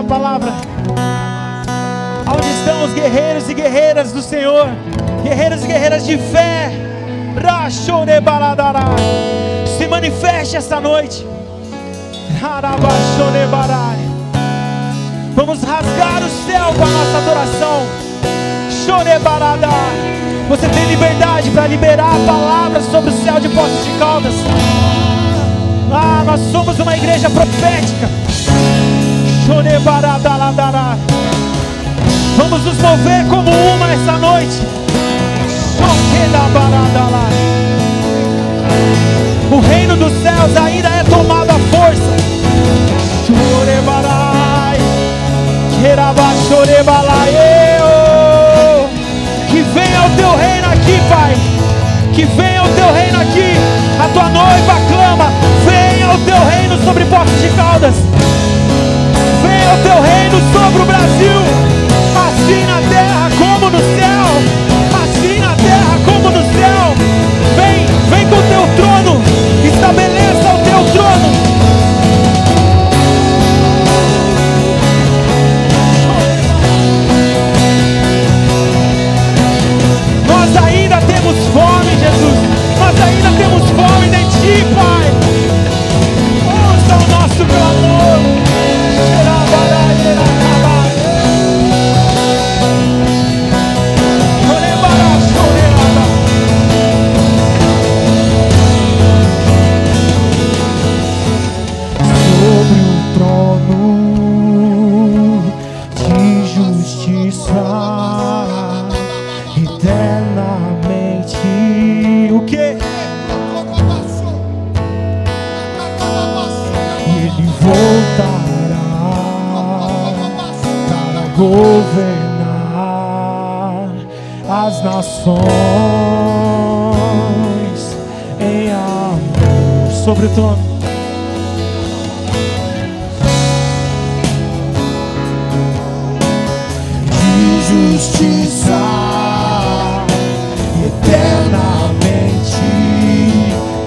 palavra. Onde estão os guerreiros e guerreiras do Senhor? Guerreiros e guerreiras de fé. Se manifeste esta noite. Vamos rasgar o céu com a nossa adoração. Você tem liberdade para liberar palavras sobre o céu de Poços de Caldas. Nós somos uma igreja profética. Vamos nos mover como uma essa noite. O reino dos céus ainda é tomado à força. Que venha o teu reino aqui, Pai. Que venha o teu reino aqui. A tua noiva clama: venha o teu reino sobre Poços de Caldas. Venha o teu reino sobre o Brasil. Assim na terra como no céu. Assim na terra como no céu. Vem com o teu trono. Estabeleça o teu trono. Nós ainda temos fome, Jesus. Nós ainda temos fome de Ti, Pai. Ouça o nosso clamor. Sobre o trono de justiça, eternamente, o que? Ele voltará para governar as nações em amor. Sobre o trono justiça, eternamente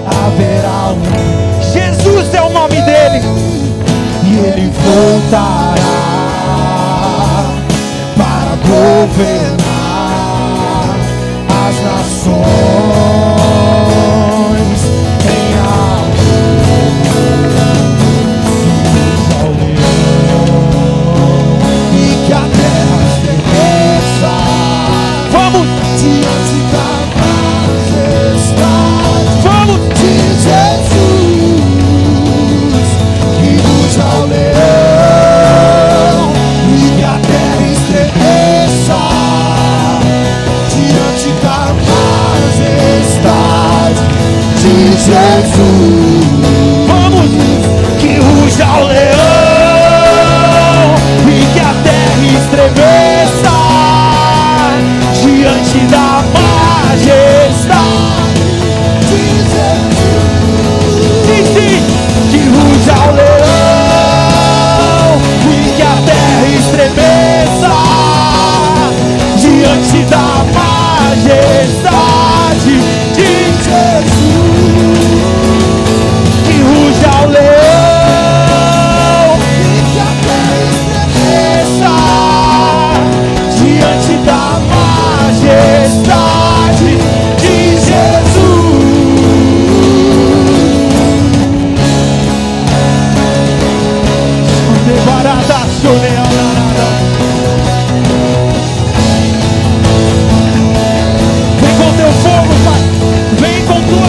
haverá Jesus é o nome dele. E ele voltará para governar as nações em amor. Ao leão e que a terra estremeça. Vamos diante da majestade. Vamos de Jesus, que ruja ao leão e que a terra estremeça diante da majestade de Jesus. Vamos, que ruja ao leão e que a terra estremeça diante da majestade de Jesus. Sim, sim, que ruja ao leão e que a terra estremeça diante da majestade de Jesus. Que ruja ao leão e que a terra estremeça diante da majestade de Vem com teu fogo, Pai. Vem com tua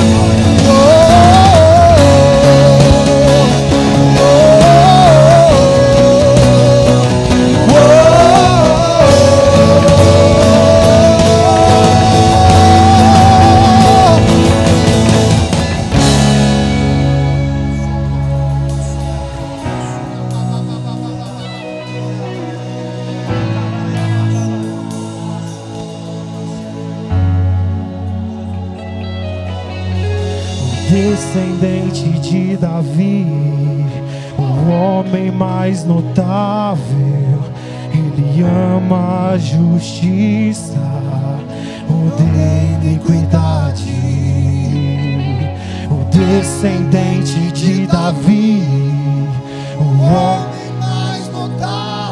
descendente de Davi, o homem mais notável. Ele ama a justiça, odeia a iniquidade. O descendente de Davi, o homem mais notável.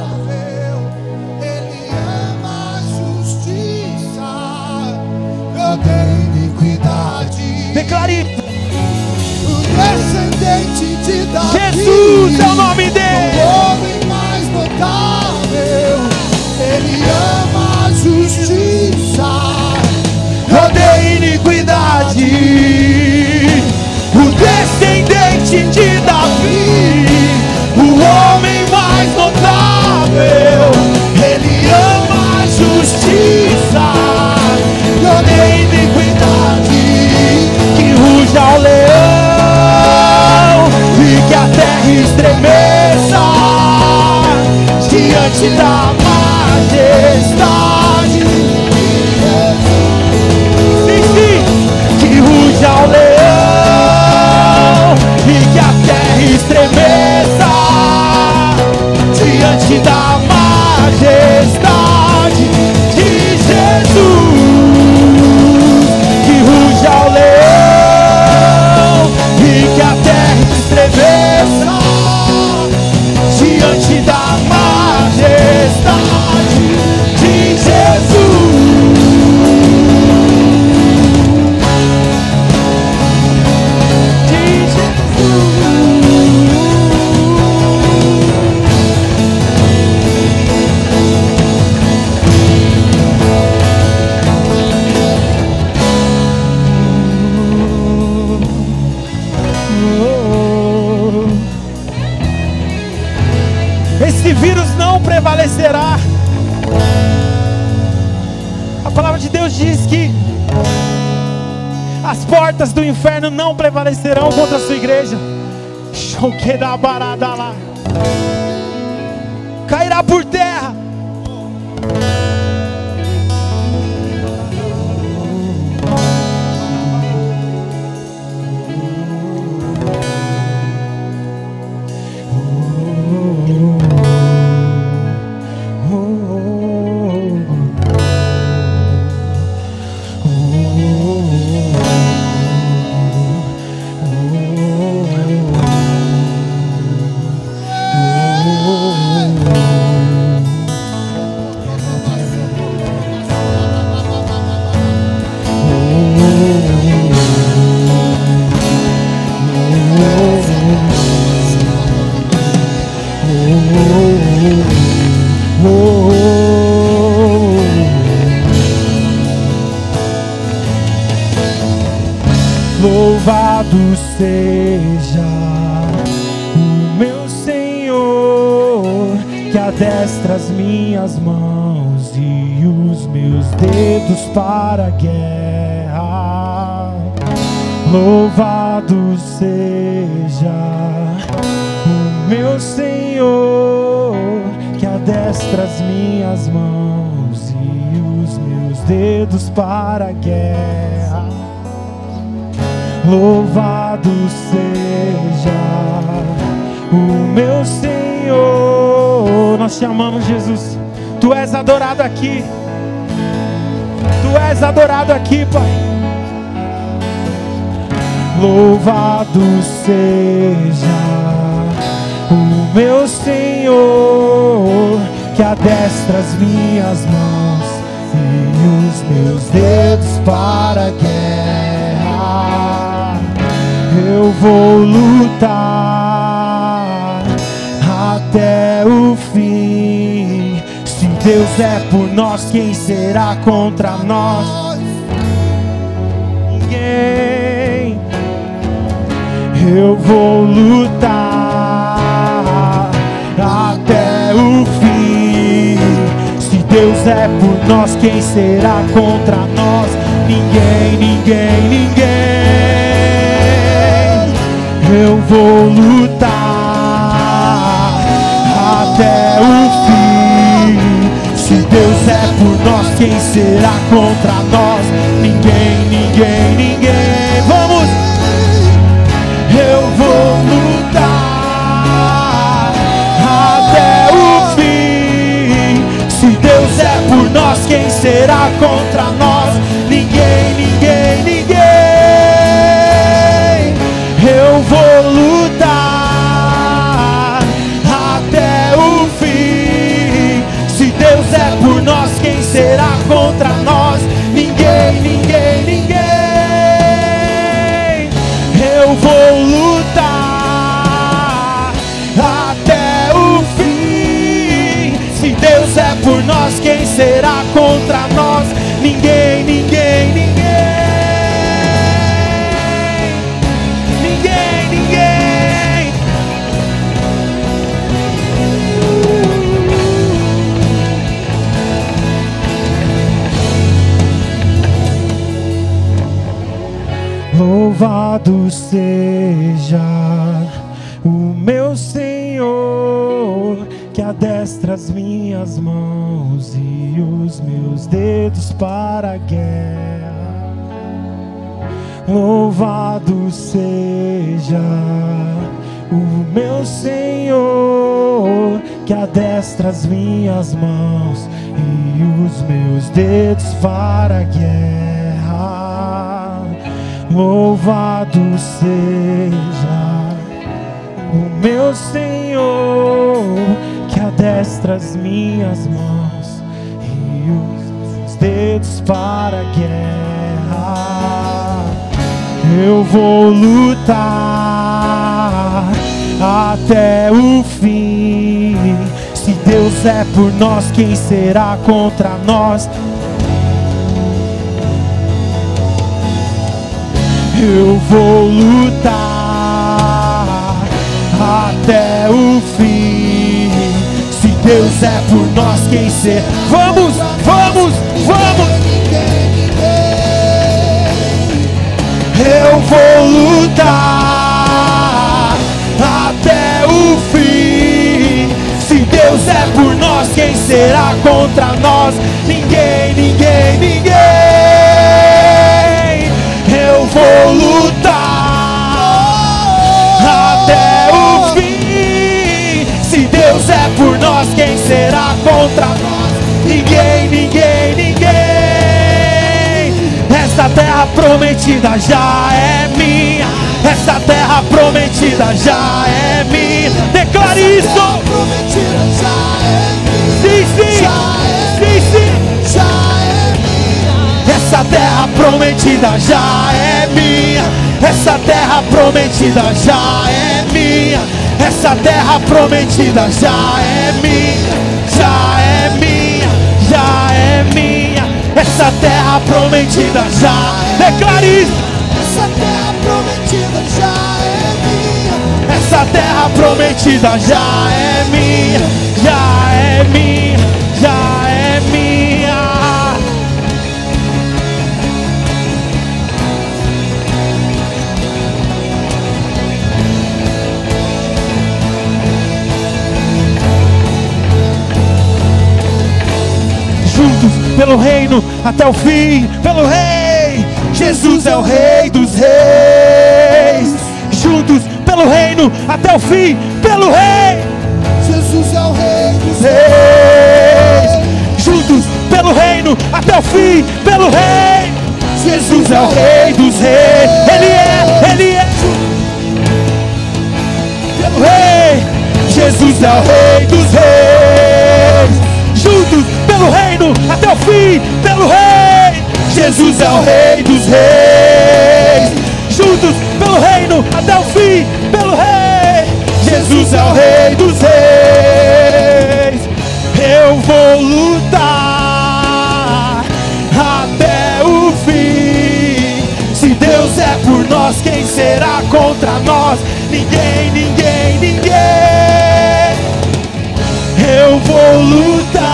iniquidade. Declare: O descendente de Davi, Jesus é o nome dele. o homem mais notável, ele ama a justiça, odeia iniquidade. O descendente de Davi, o homem mais notável, ele ama a justiça, odeia iniquidade. Que ruja o leão e que a terra estremeça diante da majestade. Que ruja o leão e que a terra estremeça diante da majestade de Jesus. Que ruja o leão e que a terra estremeça diante da majestade de Jesus. Esse vírus não prevalecerá. A palavra de Deus diz que as portas do inferno não prevalecerão contra a sua igreja. Cairá por terra. Louvado seja o meu Senhor, que adestra as minhas mãos e os meus dedos para a guerra. Louvado seja o meu Senhor, que adestra as minhas mãos e os meus dedos para a guerra. Louvado seja o meu Senhor. Nós te amamos, Jesus. Tu és adorado aqui. Tu és adorado aqui, Pai. Louvado seja o meu Senhor, que adestra as minhas mãos e os meus dedos para a guerra. Eu vou lutar até o fim. Se Deus é por nós, quem será contra nós? Ninguém. Eu vou lutar até o fim. Se Deus é por nós, quem será contra nós? Ninguém, ninguém, ninguém. Eu vou lutar até o fim. Se Deus é por nós, quem será contra nós? Ninguém, ninguém, ninguém. Vamos! Eu vou lutar até o fim. Se Deus é por nós, quem será contra nós? Ninguém, ninguém, ninguém. Eu vou lutar até o fim. Se Deus é por nós, quem será contra nós? Ninguém, ninguém, ninguém. ninguém, ninguém, ninguém. Ninguém, ninguém. Louvado seja o meu Senhor, que adestra as minhas mãos e os meus dedos para a guerra. Louvado seja o meu Senhor, que adestra as minhas mãos e os meus dedos para a guerra. Louvado seja o meu Senhor, que adestra as minhas mãos e os dedos para a guerra. Eu vou lutar até o fim. Se Deus é por nós, quem será contra nós? Eu vou lutar até o fim. Se Deus é por nós, quem será? Vamos, vamos, vamos. Eu vou lutar até o fim. Se Deus é por nós, quem será contra nós? Ninguém, ninguém, ninguém. Eu vou lutar até o fim. Se Deus é por nós, quem será contra nós? Ninguém, ninguém, ninguém. Essa terra prometida já é minha. Essa terra prometida já é minha. Declare isso. Terra prometida já é minha. Sim, sim. Já é Sim, sim. Já é minha. Essa terra prometida já é minha. Essa terra prometida já é minha. Essa terra prometida já é minha. Já é minha. Já é minha. Essa terra prometida já. Declare isso. Essa terra prometida já é minha. Essa terra prometida já é minha. Já é minha. Já é minha. Juntos pelo reino até o fim, pelo Rei. Jesus é o Rei dos Reis. Juntos pelo reino até o fim, pelo Rei. Jesus é o Rei dos Reis. Juntos pelo reino até o fim, pelo Rei. Jesus é o Rei dos Reis. Ele é pelo Rei. Jesus é o Rei dos Reis. Juntos pelo reino até o fim, pelo Rei. Jesus é o Rei dos Reis. Juntos pelo reino até o fim, pelo Rei. Jesus é o Rei dos Reis. Eu vou lutar até o fim. Se Deus é por nós, quem será contra nós? Ninguém, ninguém, ninguém. Eu vou lutar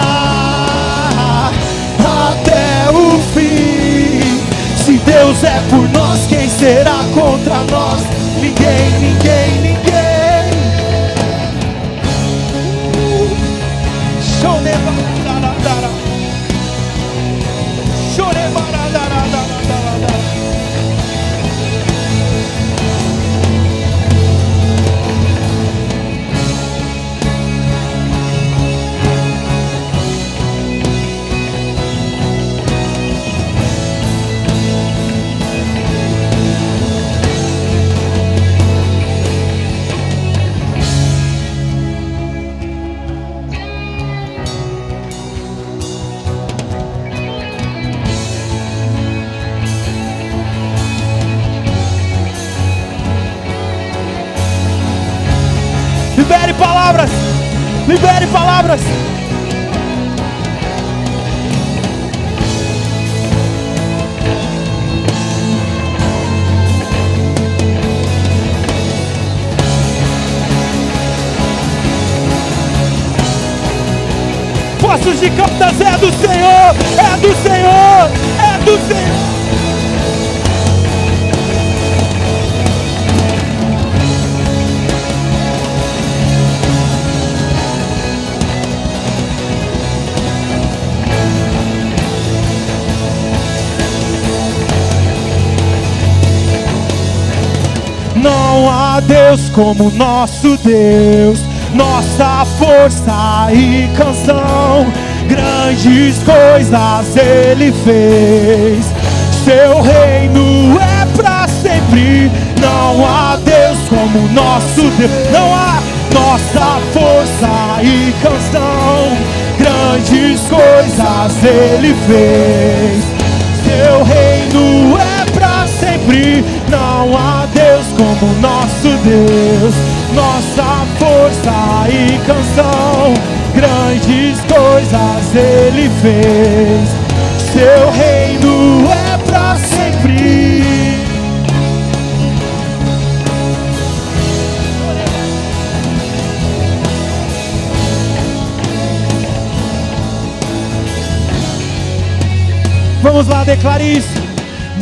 até o fim. Se Deus é por nós, quem será contra nós? Ninguém, ninguém, ninguém. Libere palavras. Libere palavras. de Caldas é do Senhor, é do Senhor, é do Senhor. Não há Deus como nosso Deus, nossa força e canção. Grandes coisas Ele fez, seu reino é pra sempre. Não há Deus como nosso Deus, não há nossa força e canção. Grandes coisas Ele fez, seu reino é pra sempre. Não há Deus como nosso Deus, nossa força e canção. Grandes coisas Ele fez, seu reino é pra sempre. Vamos lá, declare isso.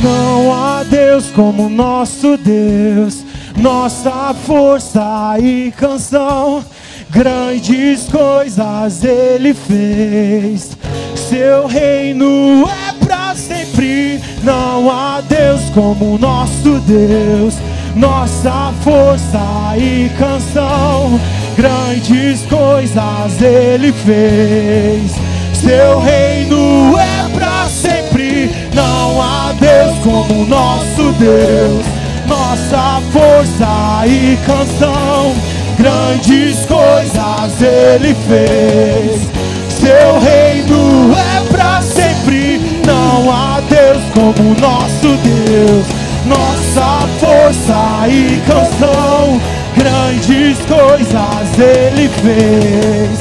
Não há Deus como nosso Deus, nossa força e canção. Grandes coisas Ele fez, seu reino é pra sempre. Não há Deus como nosso Deus, nossa força e canção. Grandes coisas Ele fez, seu reino é pra sempre. Não há Deus como nosso Deus, nossa força e canção. Grandes coisas Ele fez, seu reino é pra sempre. Não há Deus como nosso Deus, nossa força e canção. Grandes coisas Ele fez,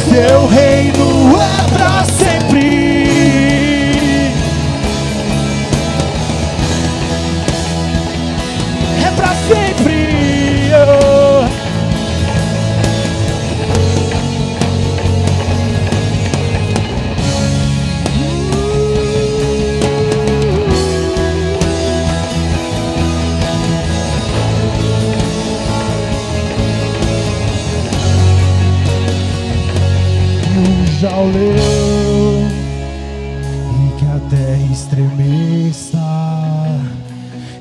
seu reino é pra sempre. É pra sempre. Já o leão e que a terra estremeça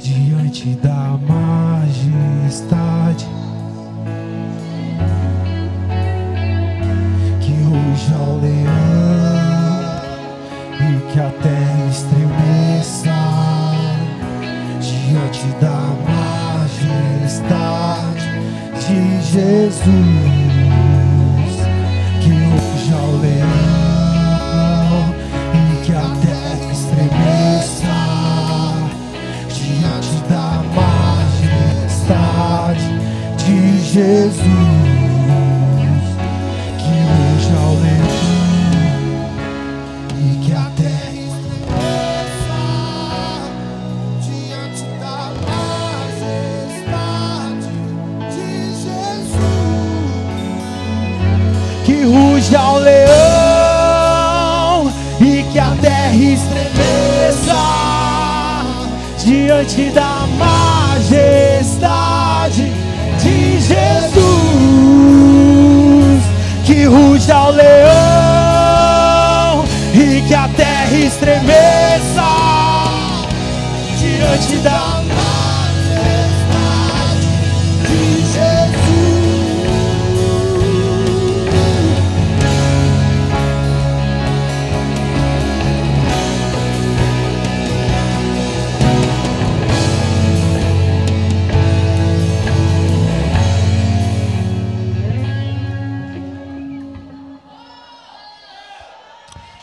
diante da majestade, que ruja o leão e que a terra estremeça diante da majestade de Jesus. Ao leão e que a terra estremeça diante da majestade de Jesus. Que ruja ao leão e que a terra estremeça diante da majestade de Jesus. Que ruja ao leão e que a terra estremeça diante da majestade de Jesus. Que ruja ao leão e que a terra estremeça diante da majestade de Jesus.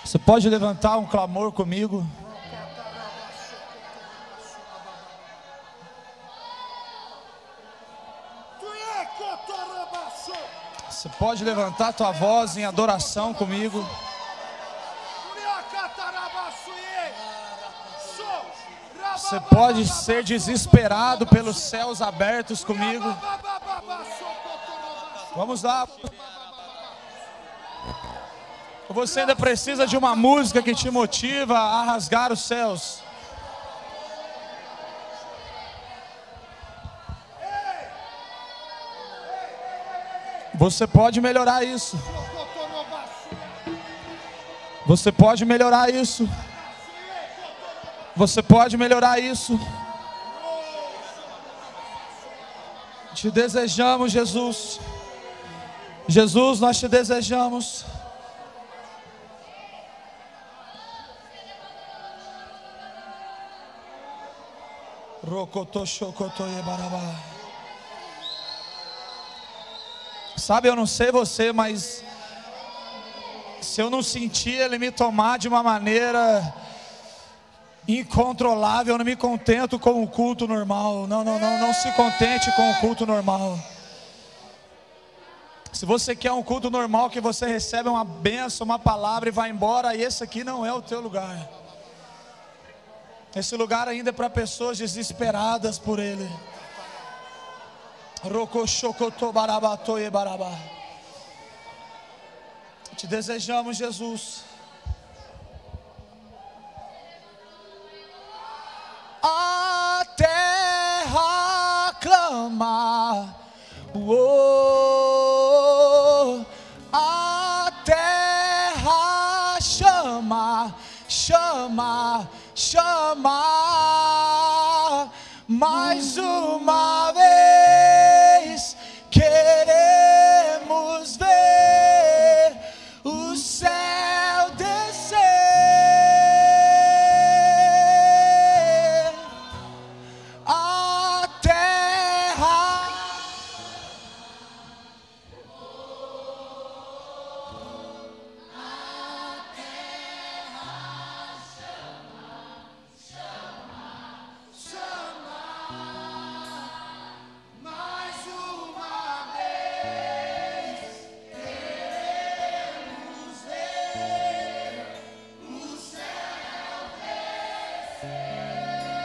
Você pode levantar um clamor comigo? Você pode levantar tua voz em adoração comigo? Você pode ser desesperado pelos céus abertos comigo? Vamos lá. Você ainda precisa de uma música que te motiva a rasgar os céus. Você pode melhorar isso. Você pode melhorar isso. Você pode melhorar isso. Te desejamos, Jesus. Jesus, nós te desejamos. Sabe, eu não sei você, mas se eu não sentir Ele me tomar de uma maneira incontrolável, eu não me contento com o culto normal. Não se contente com o culto normal. Se você quer um culto normal, que você recebe uma bênção, uma palavra e vai embora, esse aqui não é o teu lugar. Esse lugar ainda é para pessoas desesperadas por Ele. Te desejamos, Jesus. A terra clama, a terra chama, chama, chama. Mais uma vez queremos ver o céu descer. A terra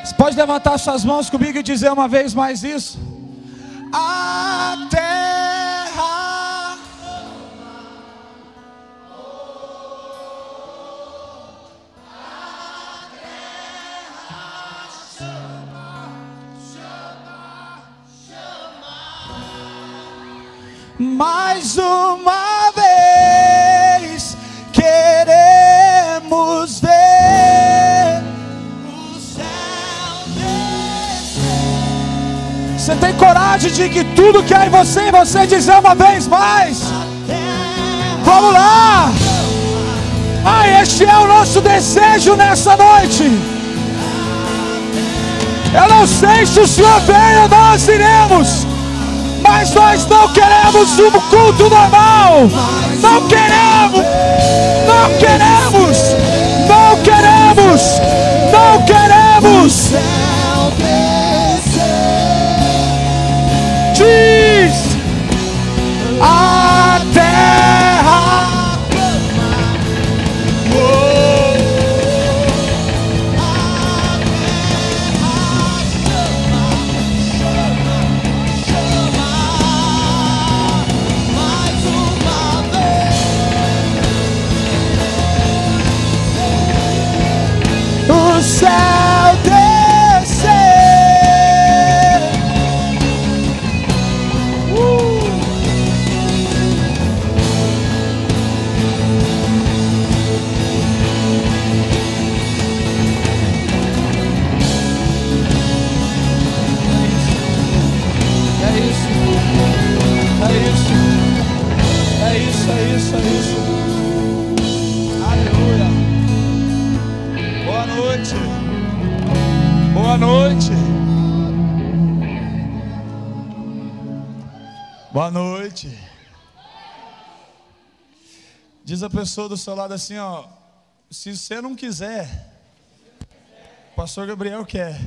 Você pode levantar suas mãos comigo e dizer uma vez mais isso? A terra mais uma vez queremos ver o céu descer. Você tem coragem de que tudo que há em você dizer uma vez mais? Vamos lá! Este é o nosso desejo nessa noite. Eu não sei se o Senhor vem ou nós iremos, mas nós não queremos um culto normal. Não queremos. Não queremos. Não queremos. Não queremos. Diz a terra. O céu descer. É isso. Aleluia. Boa noite. Boa noite. Boa noite. Diz a pessoa do seu lado assim, ó: se você não quiser, o pastor Gabriel quer.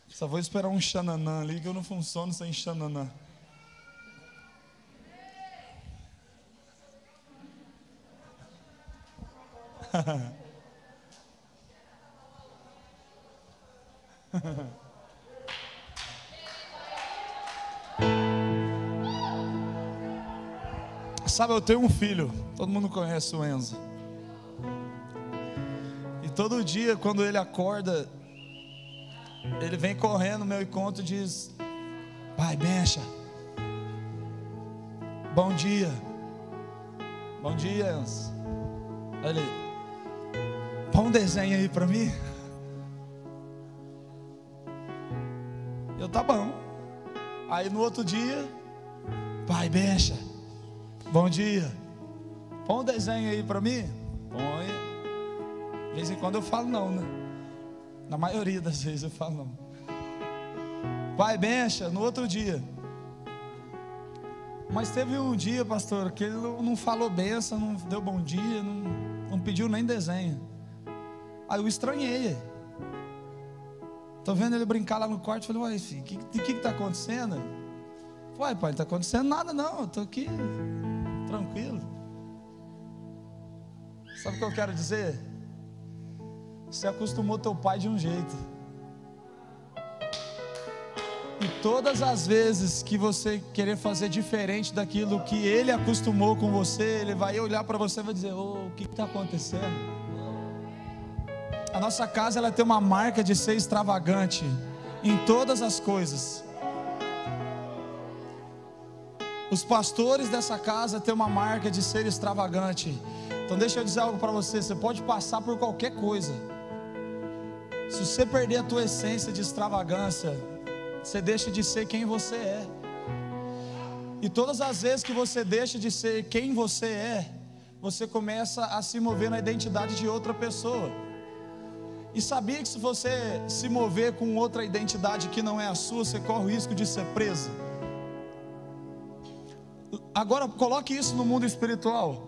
Só vou esperar um xananã ali, que eu não funciono sem xananã. Sabe, eu tenho um filho, todo mundo conhece o Enzo. E todo dia, quando ele acorda, ele vem correndo no meu encontro e diz: pai, bença. Bom dia. Bom dia, Enzo. Aí ele: põe um desenho aí pra mim. Eu: tá bom. Aí no outro dia: pai, bença. Bom dia. Põe um desenho aí pra mim. Põe. De vez em quando eu falo não, né? Na maioria das vezes eu falo não. Pai, bença. No outro dia. Mas teve um dia, pastor, que ele não falou benção, não deu bom dia, não pediu nem desenho. Aí eu estranhei. Tô vendo ele brincar lá no quarto. Falei: uai, filho, o que está acontecendo? Uai, pai, não está acontecendo nada não, eu tô aqui tranquilo. Sabe o que eu quero dizer? Você acostumou teu pai de um jeito, e todas as vezes que você querer fazer diferente daquilo que ele acostumou com você, ele vai olhar para você e vai dizer: o que está acontecendo? A nossa casa, ela tem uma marca de ser extravagante em todas as coisas. Os pastores dessa casa têm uma marca de ser extravagante. Então deixa eu dizer algo para você: você pode passar por qualquer coisa. Se você perder a tua essência de extravagância, você deixa de ser quem você é. E todas as vezes que você deixa de ser quem você é, você começa a se mover na identidade de outra pessoa. E sabia que se você se mover com outra identidade que não é a sua, você corre o risco de ser preso? Agora coloque isso no mundo espiritual.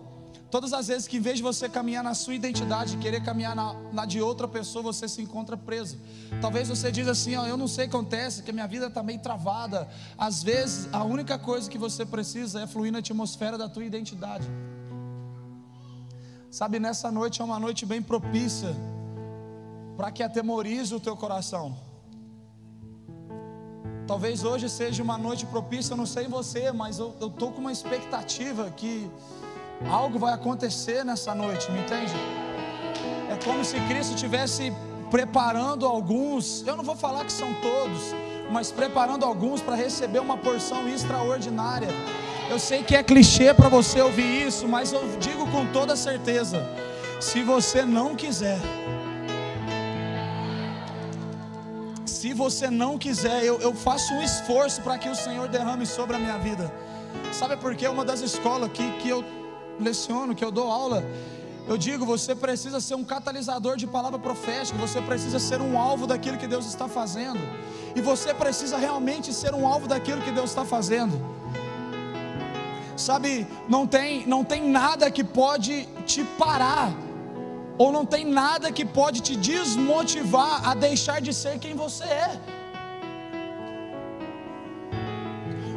Todas as vezes que em vez de você caminhar na sua identidade, querer caminhar na de outra pessoa, você se encontra preso. Talvez você diz assim: ó, eu não sei o que acontece, que a minha vida está meio travada. Às vezes a única coisa que você precisa é fluir na atmosfera da tua identidade. Sabe, nessa noite é uma noite bem propícia para que atemorize o teu coração. Talvez hoje seja uma noite propícia, eu não sei você, mas eu estou com uma expectativa que algo vai acontecer nessa noite, me entende? É como se Cristo estivesse preparando alguns, eu não vou falar que são todos, mas preparando alguns para receber uma porção extraordinária. Eu sei que é clichê para você ouvir isso, mas eu digo com toda certeza: se você não quiser, eu faço um esforço para que o Senhor derrame sobre a minha vida. Sabe por quê? Uma das escolas que eu leciono, que eu dou aula, eu digo: você precisa ser um catalisador de palavra profética. Você precisa ser um alvo daquilo que Deus está fazendo. E você precisa realmente ser um alvo daquilo que Deus está fazendo. Sabe, não tem nada que pode te parar, ou não tem nada que pode te desmotivar a deixar de ser quem você é.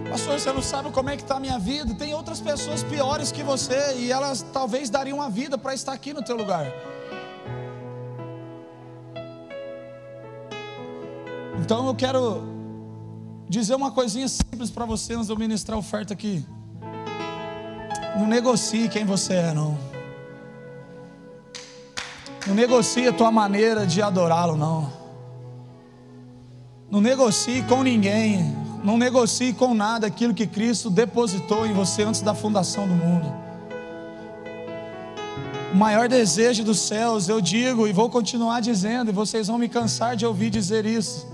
Pastor, você não sabe como é que está a minha vida. Tem outras pessoas piores que você, e elas talvez dariam a vida para estar aqui no teu lugar. Então eu quero dizer uma coisinha simples para você antes de eu ministrar a oferta aqui. Não negocie quem você é, não. Não negocie a tua maneira de adorá-lo, não. Não negocie com ninguém. Não negocie com nada aquilo que Cristo depositou em você antes da fundação do mundo. O maior desejo dos céus, eu digo e vou continuar dizendo, e vocês vão me cansar de ouvir dizer isso,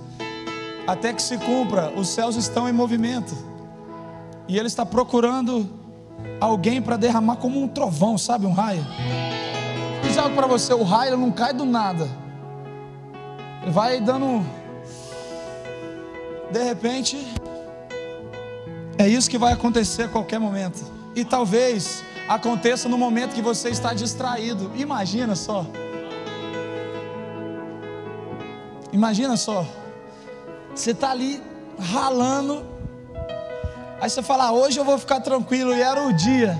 até que se cumpra: os céus estão em movimento, e Ele está procurando alguém para derramar como um trovão, sabe, um raio. Vou dizer algo para você: o raio não cai do nada, ele vai dando. De repente, é isso que vai acontecer a qualquer momento. E talvez aconteça no momento que você está distraído. Imagina só. Imagina só. Você está ali ralando. Aí você fala: hoje eu vou ficar tranquilo. E era o dia.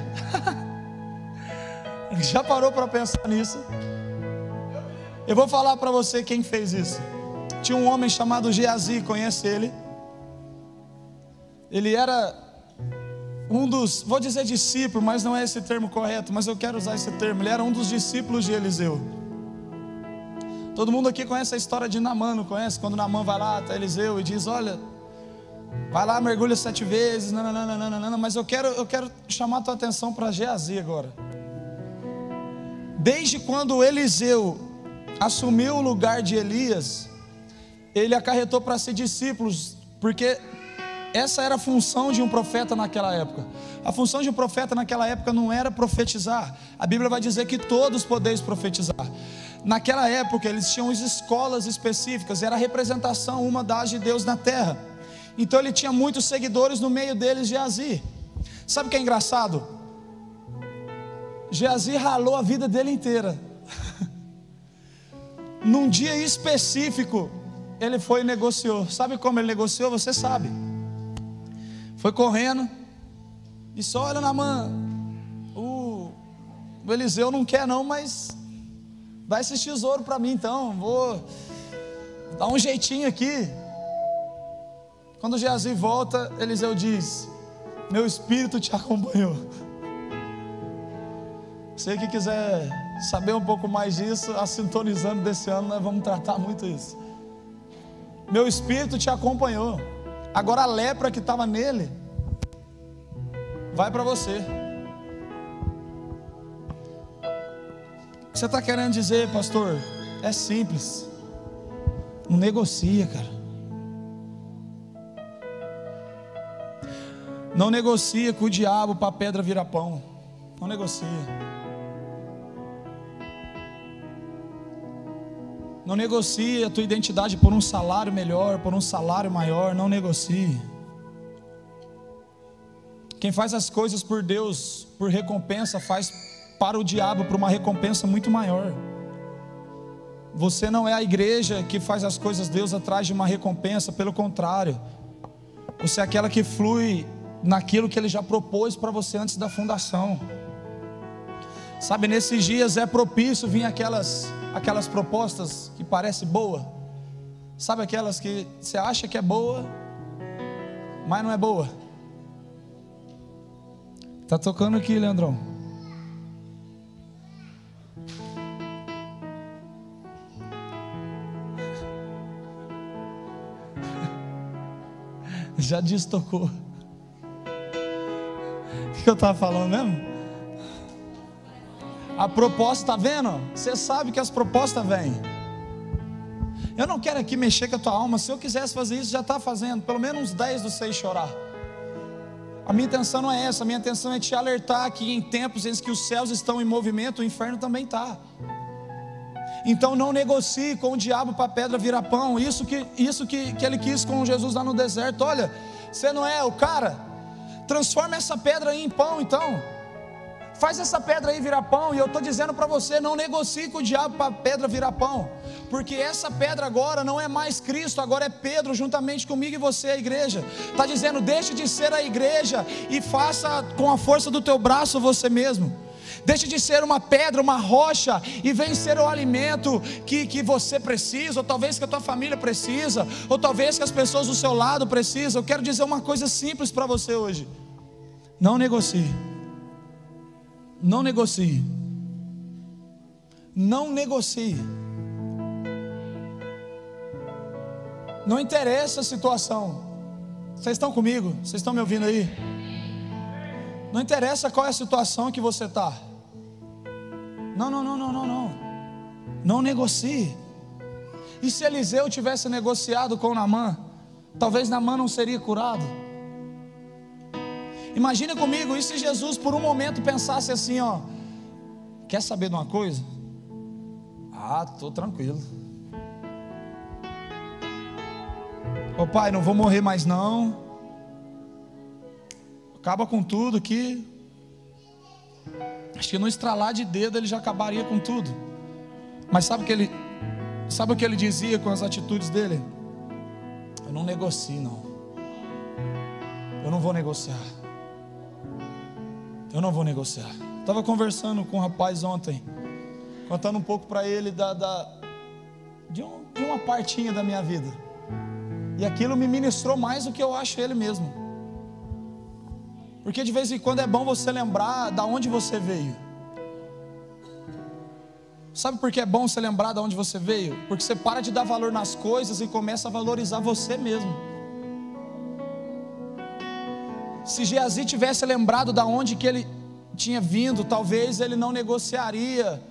Já parou para pensar nisso? Eu vou falar para você quem fez isso. Tinha um homem chamado Geazi, conhece ele? Ele era vou dizer discípulo, mas não é esse termo correto, mas eu quero usar esse termo. Ele era um dos discípulos de Eliseu. Todo mundo aqui conhece a história de Naamã, não conhece? Quando Naamã vai lá até Eliseu e diz: olha, vai lá, mergulha 7 vezes, nananana. Mas eu quero chamar a tua atenção para Geazi agora. Desde quando Eliseu assumiu o lugar de Elias, ele acarretou para si discípulos, porque essa era a função de um profeta naquela época. A função de um profeta naquela época não era profetizar. A Bíblia vai dizer que todos podeis profetizar. Naquela época eles tinham escolas específicas, era a representação uma das de Deus na terra. Então ele tinha muitos seguidores, no meio deles Geazi. Sabe o que é engraçado? Geazi ralou a vida dele inteira. Num dia específico ele foi e negociou. Sabe como ele negociou? Você sabe. Foi correndo e só: olha, Naamã, o Eliseu não quer não, mas dá esse tesouro para mim então, vou dar um jeitinho aqui. Quando Geazi volta, Eliseu diz: meu espírito te acompanhou. Você que quiser saber um pouco mais disso, a Sintonizando desse ano, nós vamos tratar muito isso. Meu espírito te acompanhou. Agora a lepra que estava nele vai para você. O que você está querendo dizer, pastor? É simples. Não negocia, cara. Não negocia com o diabo para a pedra virar pão. Não negocia. Não negocie a tua identidade por um salário melhor, por um salário maior. Não negocie. Quem faz as coisas por Deus, por recompensa, faz para o diabo por uma recompensa muito maior. Você não é a igreja que faz as coisas de Deus atrás de uma recompensa. Pelo contrário, você é aquela que flui naquilo que Ele já propôs para você antes da fundação. Sabe, nesses dias é propício vir aquelas propostas que parecem boa. Sabe, aquelas que você acha que é boa, mas não é boa. Tá tocando aqui, Leandrão. Já destocou. O que eu estava falando mesmo? A proposta, tá vendo? Você sabe que as propostas vêm. Eu não quero aqui mexer com a tua alma. Se eu quisesse fazer isso, já está fazendo. Pelo menos uns 10 dos 6 chorar. A minha intenção não é essa. A minha intenção é te alertar que em tempos em que os céus estão em movimento, o inferno também está. Então não negocie com o diabo para a pedra virar pão. Isso que ele quis com Jesus lá no deserto. Olha, você não é o cara. Transforma essa pedra aí em pão então. Faz essa pedra aí virar pão. E eu estou dizendo para você: não negocie com o diabo para a pedra virar pão. Porque essa pedra agora não é mais Cristo. Agora é Pedro juntamente comigo e você, a igreja. Está dizendo: deixe de ser a igreja e faça com a força do teu braço você mesmo. Deixe de ser uma pedra, uma rocha, e vem ser o alimento que você precisa, ou talvez que a tua família precisa, ou talvez que as pessoas do seu lado precisam. Eu quero dizer uma coisa simples para você hoje: não negocie. Não negocie. Não negocie. Não interessa a situação. Vocês estão comigo? Vocês estão me ouvindo aí? Não interessa qual é a situação que você está. Não. Não negocie. E se Eliseu tivesse negociado com Naamã, talvez Naamã não seria curado. Imagina comigo, e se Jesus por um momento pensasse assim, ó: quer saber de uma coisa? Estou tranquilo. Ô pai, não vou morrer mais não. Acaba com tudo aqui. Acho que no estralar de dedo ele já acabaria com tudo. Mas sabe o que ele dizia com as atitudes dele? Eu não negocio não. Eu não vou negociar. Eu não vou negociar. Estava conversando com um rapaz ontem, contando um pouco para ele de uma partinha da minha vida. E aquilo me ministrou mais do que eu acho ele mesmo. Porque de vez em quando é bom você lembrar da onde você veio. Sabe por que é bom você lembrar de onde você veio? Porque você para de dar valor nas coisas e começa a valorizar você mesmo. Se Geazi tivesse lembrado da onde que ele tinha vindo, talvez ele não negociaria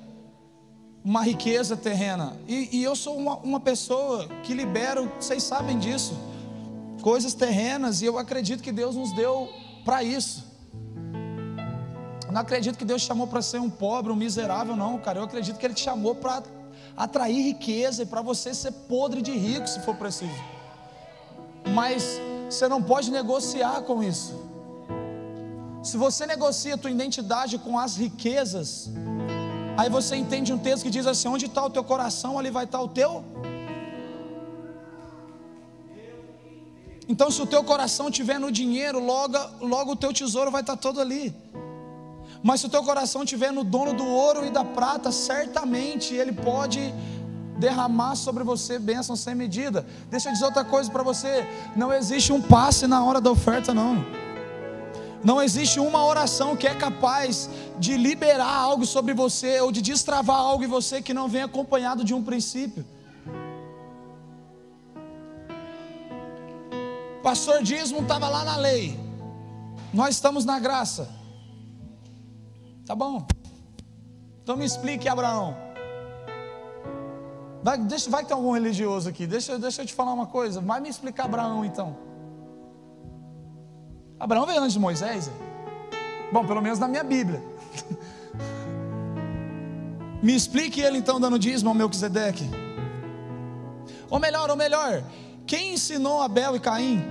uma riqueza terrena. E eu sou uma pessoa que libero, vocês sabem disso, coisas terrenas, e eu acredito que Deus nos deu para isso. Eu não acredito que Deus te chamou para ser um pobre, um miserável, não, cara. Eu acredito que Ele te chamou para atrair riqueza e para você ser podre de rico, se for preciso. Mas você não pode negociar com isso. Se você negocia a tua identidade com as riquezas, aí você entende um texto que diz assim: onde está o teu coração, ali vai estar o teu. Então, se o teu coração estiver no dinheiro, logo o teu tesouro vai estar todo ali. Mas se o teu coração estiver no dono do ouro e da prata, certamente Ele pode derramar sobre você bênção sem medida. Deixa eu dizer outra coisa para você: não existe um passe na hora da oferta, não. Não existe uma oração que é capaz de liberar algo sobre você ou de destravar algo em você que não vem acompanhado de um princípio. Pastor, dízimo estava lá na lei, nós estamos na graça. Tá bom. Então me explique, Abraão. Vai que tem algum religioso aqui. Deixa eu te falar uma coisa. Vai me explicar Abraão então. Abraão veio antes de Moisés? Bom, pelo menos na minha Bíblia. Me explique ele então dando dízimo ao Melquisedeque. Ou melhor, quem ensinou Abel e Caim?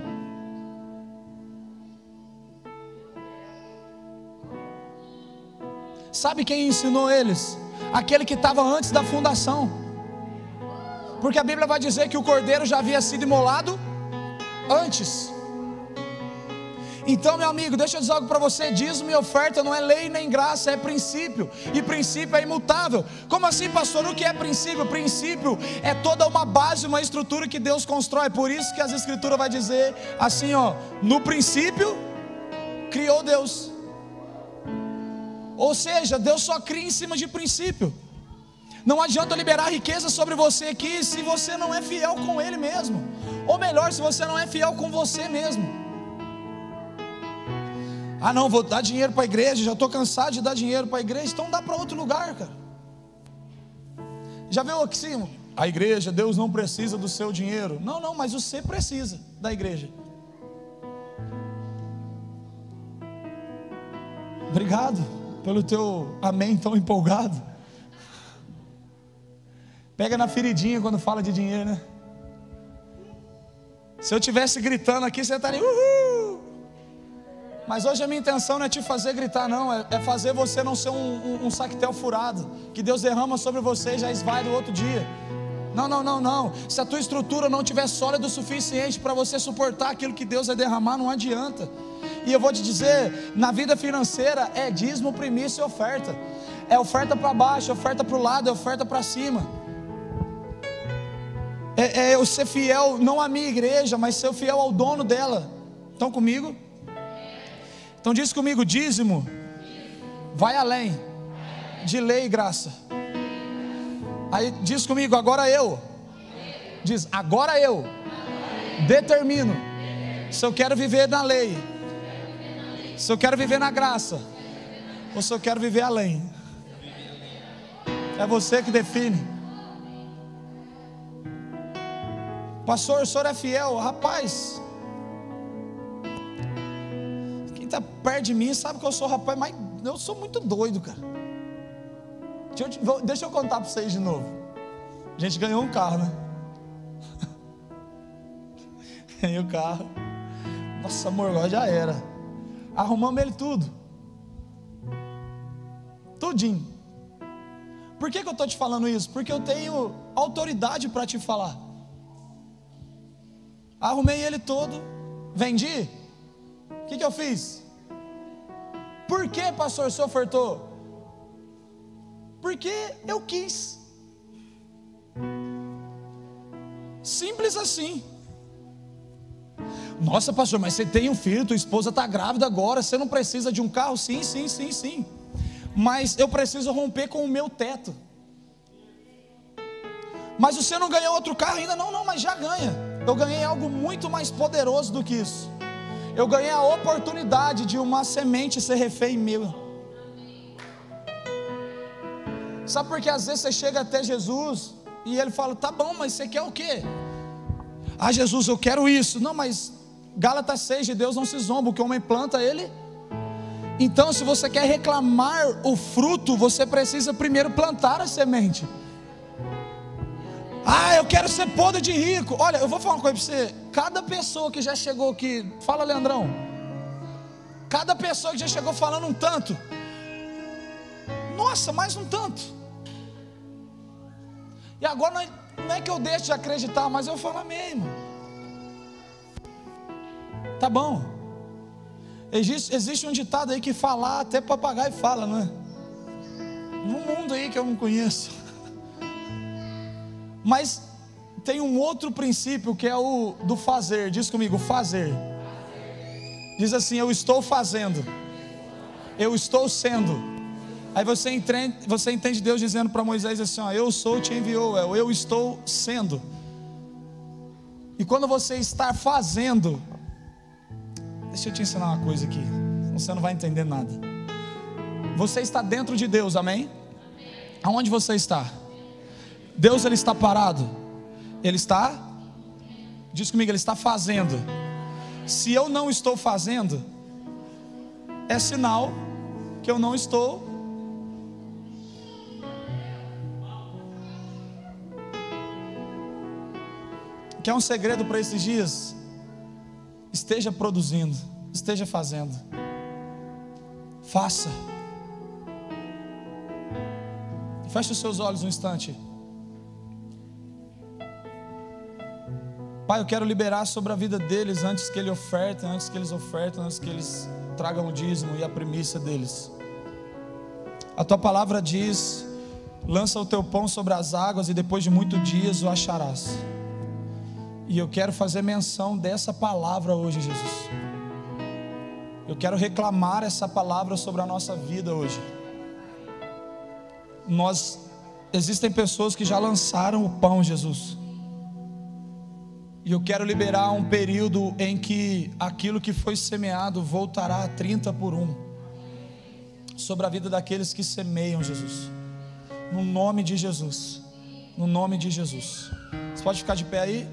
Sabe quem ensinou eles? Aquele que estava antes da fundação. Porque a Bíblia vai dizer que o cordeiro já havia sido imolado antes. Então, meu amigo, deixa eu dizer algo para você: dízimo e oferta não é lei nem graça, é princípio. E princípio é imutável. Como assim, pastor? O que é princípio? Princípio é toda uma base, uma estrutura que Deus constrói. Por isso que as Escrituras vai dizer assim, ó: no princípio criou Deus. Ou seja, Deus só cria em cima de princípio. Não adianta liberar riqueza sobre você aqui se você não é fiel com Ele mesmo. Ou melhor, se você não é fiel com você mesmo. Ah não, vou dar dinheiro para a igreja, já estou cansado de dar dinheiro para a igreja. Então dá para outro lugar, cara. Já viu aqui sim? A igreja, Deus não precisa do seu dinheiro. Não, mas você precisa da igreja. Obrigado pelo teu amém tão empolgado. Pega na feridinha quando fala de dinheiro, né? Se eu estivesse gritando aqui, você estaria uhul. Mas hoje a minha intenção não é te fazer gritar, não. É fazer você não ser um saquetel furado, que Deus derrama sobre você e já esvai do outro dia. Não. Se a tua estrutura não estiver sólida o suficiente para você suportar aquilo que Deus vai derramar, não adianta. E eu vou te dizer, na vida financeira é dízimo, primícia e oferta. É oferta para baixo, é oferta para o lado, é oferta para cima. É eu ser fiel não à minha igreja, mas ser fiel ao dono dela. Estão comigo? Então diz comigo: dízimo vai além de lei e graça. Aí diz comigo: agora eu. Diz: agora eu determino se eu quero viver na lei, se eu quero viver na graça, ou se eu quero viver além. É você que define. Pastor, o senhor é fiel? Rapaz, quem está perto de mim sabe que eu sou rapaz, mas eu sou muito doido, cara. Deixa eu contar para vocês de novo. A gente ganhou um carro, né? Ganhei o carro. Nossa, amor, agora já era. Arrumamos ele tudo. Tudinho. Por que eu estou te falando isso? Porque eu tenho autoridade para te falar. Arrumei ele todo. Vendi. O que eu fiz? Por que, pastor, você ofertou? Porque eu quis. Simples assim. Nossa, pastor, mas você tem um filho, tua esposa está grávida agora, você não precisa de um carro? Sim. Mas eu preciso romper com o meu teto. Mas você não ganhou outro carro ainda? Não, mas já ganha. Eu ganhei algo muito mais poderoso do que isso. Eu ganhei a oportunidade de uma semente ser refém meu. Sabe por que às vezes você chega até Jesus e ele fala, tá bom, mas você quer o quê? Ah, Jesus, eu quero isso. Não, mas Gálatas 6, de Deus não se zomba, o que o homem planta, ele... Então, se você quer reclamar o fruto, você precisa primeiro plantar a semente. Ah, eu quero ser podre de rico. Olha, eu vou falar uma coisa para você. Cada pessoa que já chegou aqui, fala, Leandrão. Cada pessoa que já chegou falando um tanto. Nossa, mais um tanto. E agora não é que eu deixo de acreditar, mas eu falo amém, irmão. Tá bom. Existe um ditado aí que falar até papagaio fala, não é? Num mundo aí que eu não conheço. Mas tem um outro princípio que é o do fazer. Diz comigo, fazer. Diz assim, eu estou fazendo. Eu estou sendo. Aí você entende Deus dizendo para Moisés assim, ó, eu sou, te enviou, eu estou sendo. E quando você está fazendo, deixa eu te ensinar uma coisa aqui, senão você não vai entender nada. Você está dentro de Deus, amém? Aonde você está? Deus, ele está parado? Ele está? Diz comigo, ele está fazendo. Se eu não estou fazendo, é sinal que eu não estou. Quer um segredo para esses dias? Esteja produzindo, esteja fazendo. Faça. Feche os seus olhos um instante. Pai, eu quero liberar sobre a vida deles antes que eles ofertem, antes que eles tragam o dízimo e a primícia deles. A tua palavra diz: lança o teu pão sobre as águas e depois de muitos dias o acharás. E eu quero fazer menção dessa palavra hoje, Jesus. Eu quero reclamar essa palavra sobre a nossa vida hoje. Existem pessoas que já lançaram o pão, Jesus. E eu quero liberar um período em que aquilo que foi semeado voltará a 30 por 1 sobre a vida daqueles que semeiam, Jesus. No nome de Jesus. No nome de Jesus. Você pode ficar de pé aí?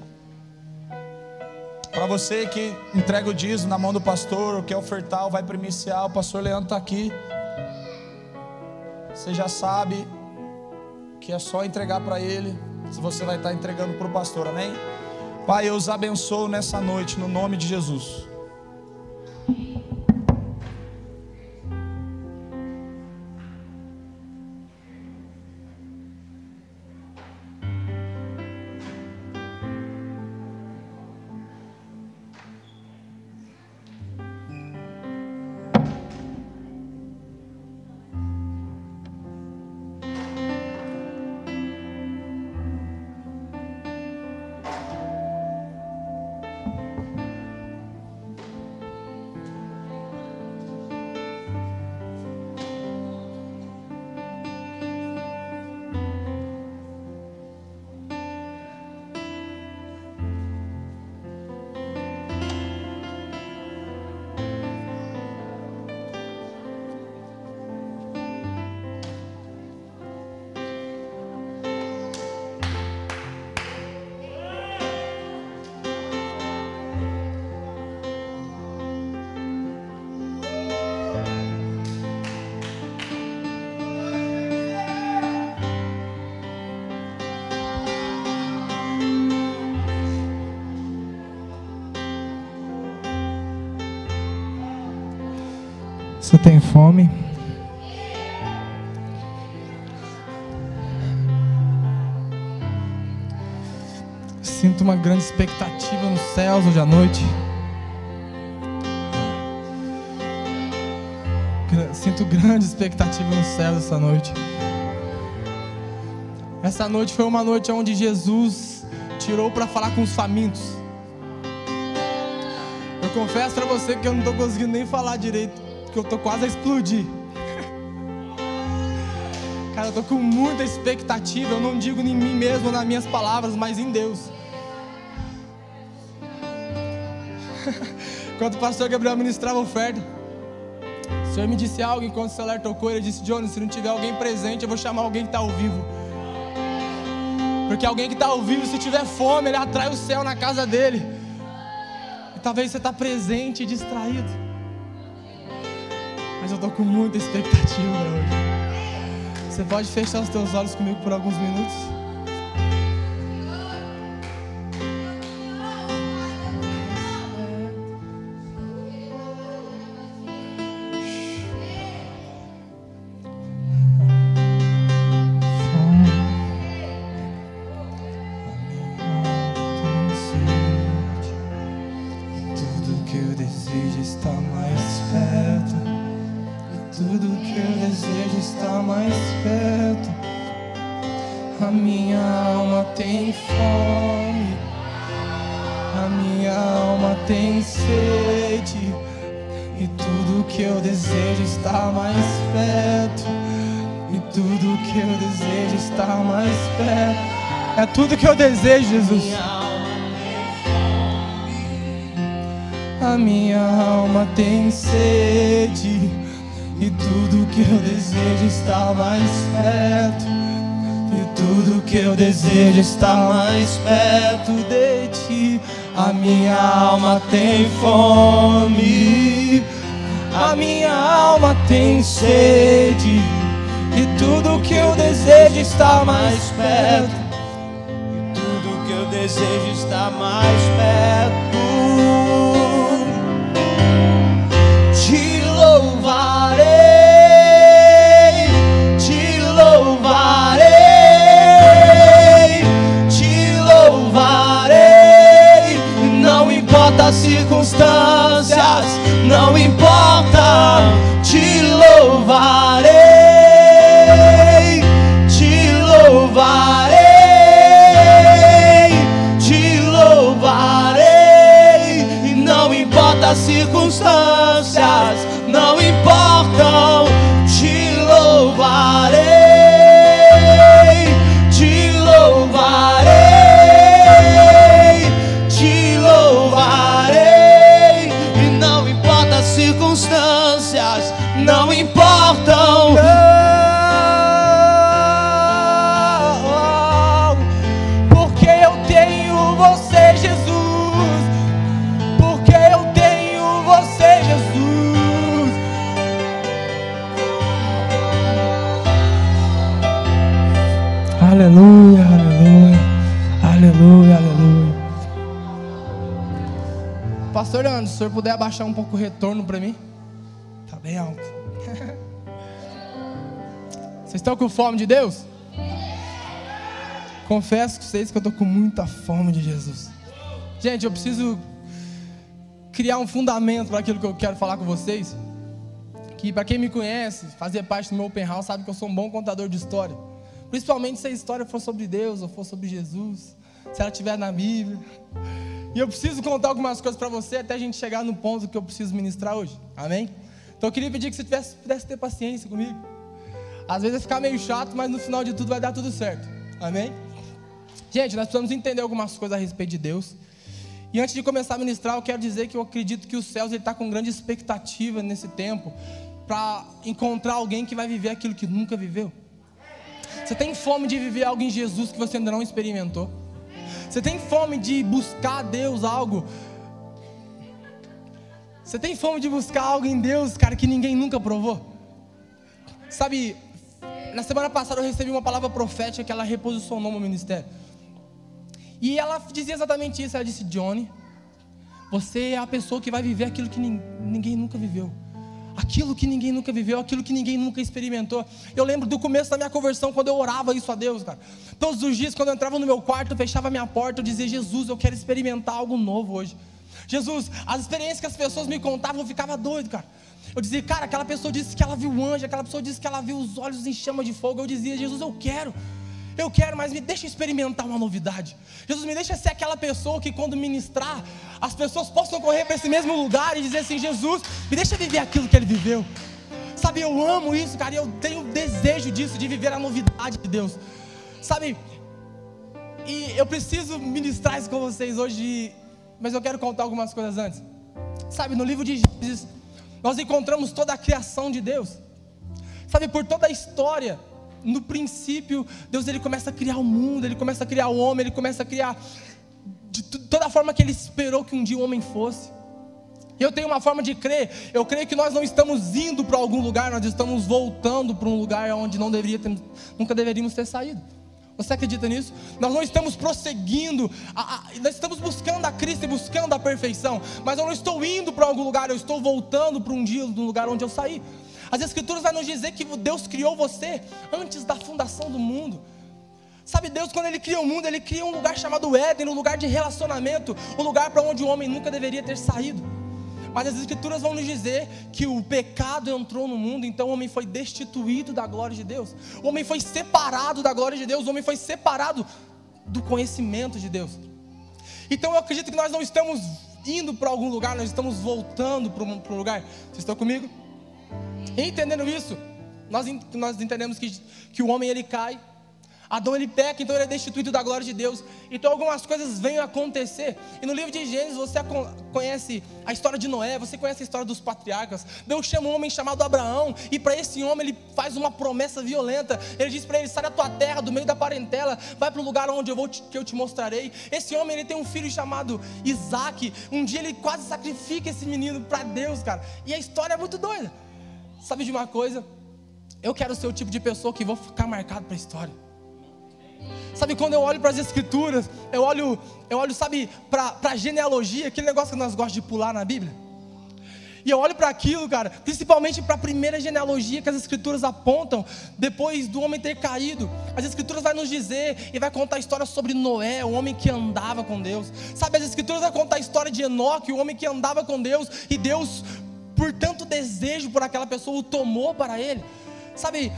Para você que entrega o dízimo na mão do pastor, ou quer ofertar, ou vai primiciar, o pastor Leandro está aqui. Você já sabe que é só entregar para ele. Se você vai estar entregando para o pastor, amém? Pai, eu os abençoo nessa noite, no nome de Jesus. Você tem fome? Sinto uma grande expectativa nos céus hoje à noite. Sinto grande expectativa nos céus essa noite. Essa noite foi uma noite onde Jesus tirou para falar com os famintos. Confesso pra você que eu não tô conseguindo nem falar direito, que eu tô quase a explodir. Cara, eu tô com muita expectativa. Eu não digo em mim mesmo, nas minhas palavras, mas em Deus. Enquanto o pastor Gabriel ministrava a oferta, o Senhor me disse algo enquanto o celular tocou. Ele disse: Johnny, se não tiver alguém presente, eu vou chamar alguém que está ao vivo. Porque alguém que está ao vivo, se tiver fome, ele atrai o céu na casa dele. E talvez você está presente e distraído, mas eu tô com muita expectativa hoje. Você pode fechar os teus olhos comigo por alguns minutos? Tudo que eu desejo está mais perto. Tudo que eu desejo está mais perto. A minha alma tem fome, a minha alma tem sede, e tudo que eu desejo está mais perto. E tudo que eu desejo está mais perto. É tudo que eu desejo, Jesus. A minha alma tem sede, e tudo que eu desejo está mais perto. E tudo que eu desejo está mais perto de ti. A minha alma tem fome, a minha alma tem sede, e tudo que eu desejo está mais perto. E tudo que eu desejo está mais perto. Te louvarei, te louvarei, te louvarei. Não importa as circunstâncias, não importa. Te louvarei, te louvarei, te louvarei. Não importa as circunstâncias, não importam. Te louvarei, te louvarei, te louvarei. E não importa as circunstâncias, não importam. Porque eu tenho você, Jesus. Porque eu tenho você, Jesus. Aleluia, aleluia, aleluia, aleluia. Pastor Leandro, se o senhor puder abaixar um pouco o retorno para mim. Tá bem alto. Vocês estão com fome de Deus? Confesso com vocês que eu estou com muita fome de Jesus. Gente, eu preciso criar um fundamento para aquilo que eu quero falar com vocês. Que para quem me conhece, fazia parte do meu open house, sabe que eu sou um bom contador de história. Principalmente se a história for sobre Deus ou for sobre Jesus, se ela estiver na Bíblia. E eu preciso contar algumas coisas para você até a gente chegar no ponto que eu preciso ministrar hoje. Amém? Então eu queria pedir que você pudesse ter paciência comigo. Às vezes vai ficar meio chato, mas no final de tudo vai dar tudo certo. Amém? Gente, nós precisamos entender algumas coisas a respeito de Deus. E antes de começar a ministrar, eu quero dizer que eu acredito que os céus está com grande expectativa nesse tempo para encontrar alguém que vai viver aquilo que nunca viveu. Você tem fome de viver algo em Jesus que você ainda não experimentou? Você tem fome de buscar a Deus algo? Você tem fome de buscar algo em Deus, cara, que ninguém nunca provou? Sabe, na semana passada eu recebi uma palavra profética que ela reposicionou meu ministério. E ela dizia exatamente isso. Ela disse: Johnny, você é a pessoa que vai viver aquilo que ninguém nunca viveu. Aquilo que ninguém nunca viveu, aquilo que ninguém nunca experimentou. Eu lembro do começo da minha conversão, quando eu orava isso a Deus, cara. Todos os dias, quando eu entrava no meu quarto, eu fechava a minha porta, eu dizia: Jesus, eu quero experimentar algo novo hoje. Jesus, as experiências que as pessoas me contavam, eu ficava doido, cara. Eu dizia: cara, aquela pessoa disse que ela viu um anjo, aquela pessoa disse que ela viu os olhos em chama de fogo. Eu dizia: Jesus, eu quero Eu quero, mas me deixa experimentar uma novidade. Jesus, me deixa ser aquela pessoa que quando ministrar, as pessoas possam correr para esse mesmo lugar e dizer assim: Jesus, me deixa viver aquilo que Ele viveu. Sabe, eu amo isso, cara, e eu tenho desejo disso, de viver a novidade de Deus. Sabe, e eu preciso ministrar isso com vocês hoje, mas eu quero contar algumas coisas antes. Sabe, no livro de Gênesis, nós encontramos toda a criação de Deus. Sabe, por toda a história, no princípio, Deus ele começa a criar o mundo, Ele começa a criar o homem, Ele começa a criar de toda a forma que Ele esperou que um dia o homem fosse. E eu tenho uma forma de crer, eu creio que nós não estamos indo para algum lugar, nós estamos voltando para um lugar onde nunca deveríamos ter saído. Você acredita nisso? Nós não estamos prosseguindo, nós estamos buscando a Cristo e buscando a perfeição, mas eu não estou indo para algum lugar, eu estou voltando para um dia, do lugar onde eu saí. As Escrituras vão nos dizer que Deus criou você antes da fundação do mundo. Sabe, Deus, quando Ele cria o mundo, Ele cria um lugar chamado Éden, um lugar de relacionamento, um lugar para onde o homem nunca deveria ter saído. Mas as Escrituras vão nos dizer que o pecado entrou no mundo, então o homem foi destituído da glória de Deus. O homem foi separado da glória de Deus, o homem foi separado do conhecimento de Deus. Então eu acredito que nós não estamos indo para algum lugar, nós estamos voltando para um lugar. Vocês estão comigo? Entendendo isso, nós entendemos que o homem ele cai, Adão ele peca, então ele é destituído da glória de Deus. Então algumas coisas vêm acontecer. E no livro de Gênesis você conhece a história de Noé, você conhece a história dos patriarcas. Deus chama um homem chamado Abraão, e para esse homem ele faz uma promessa violenta. Ele diz para ele: sai da tua terra, do meio da parentela, vai para o lugar onde que eu te mostrarei. Esse homem ele tem um filho chamado Isaac. Um dia ele quase sacrifica esse menino para Deus, cara. E a história é muito doida. Sabe de uma coisa? Eu quero ser o tipo de pessoa que vou ficar marcado para a história. Sabe, quando eu olho para as Escrituras, eu olho, sabe, para a genealogia, aquele negócio que nós gostamos de pular na Bíblia. E eu olho para aquilo, cara, principalmente para a primeira genealogia que as Escrituras apontam, depois do homem ter caído. As Escrituras vai nos dizer e vai contar a história sobre Noé, o homem que andava com Deus. Sabe, as Escrituras vai contar a história de Enoque, o homem que andava com Deus, e Deus, por tanto desejo por aquela pessoa, o tomou para Ele. Sabe,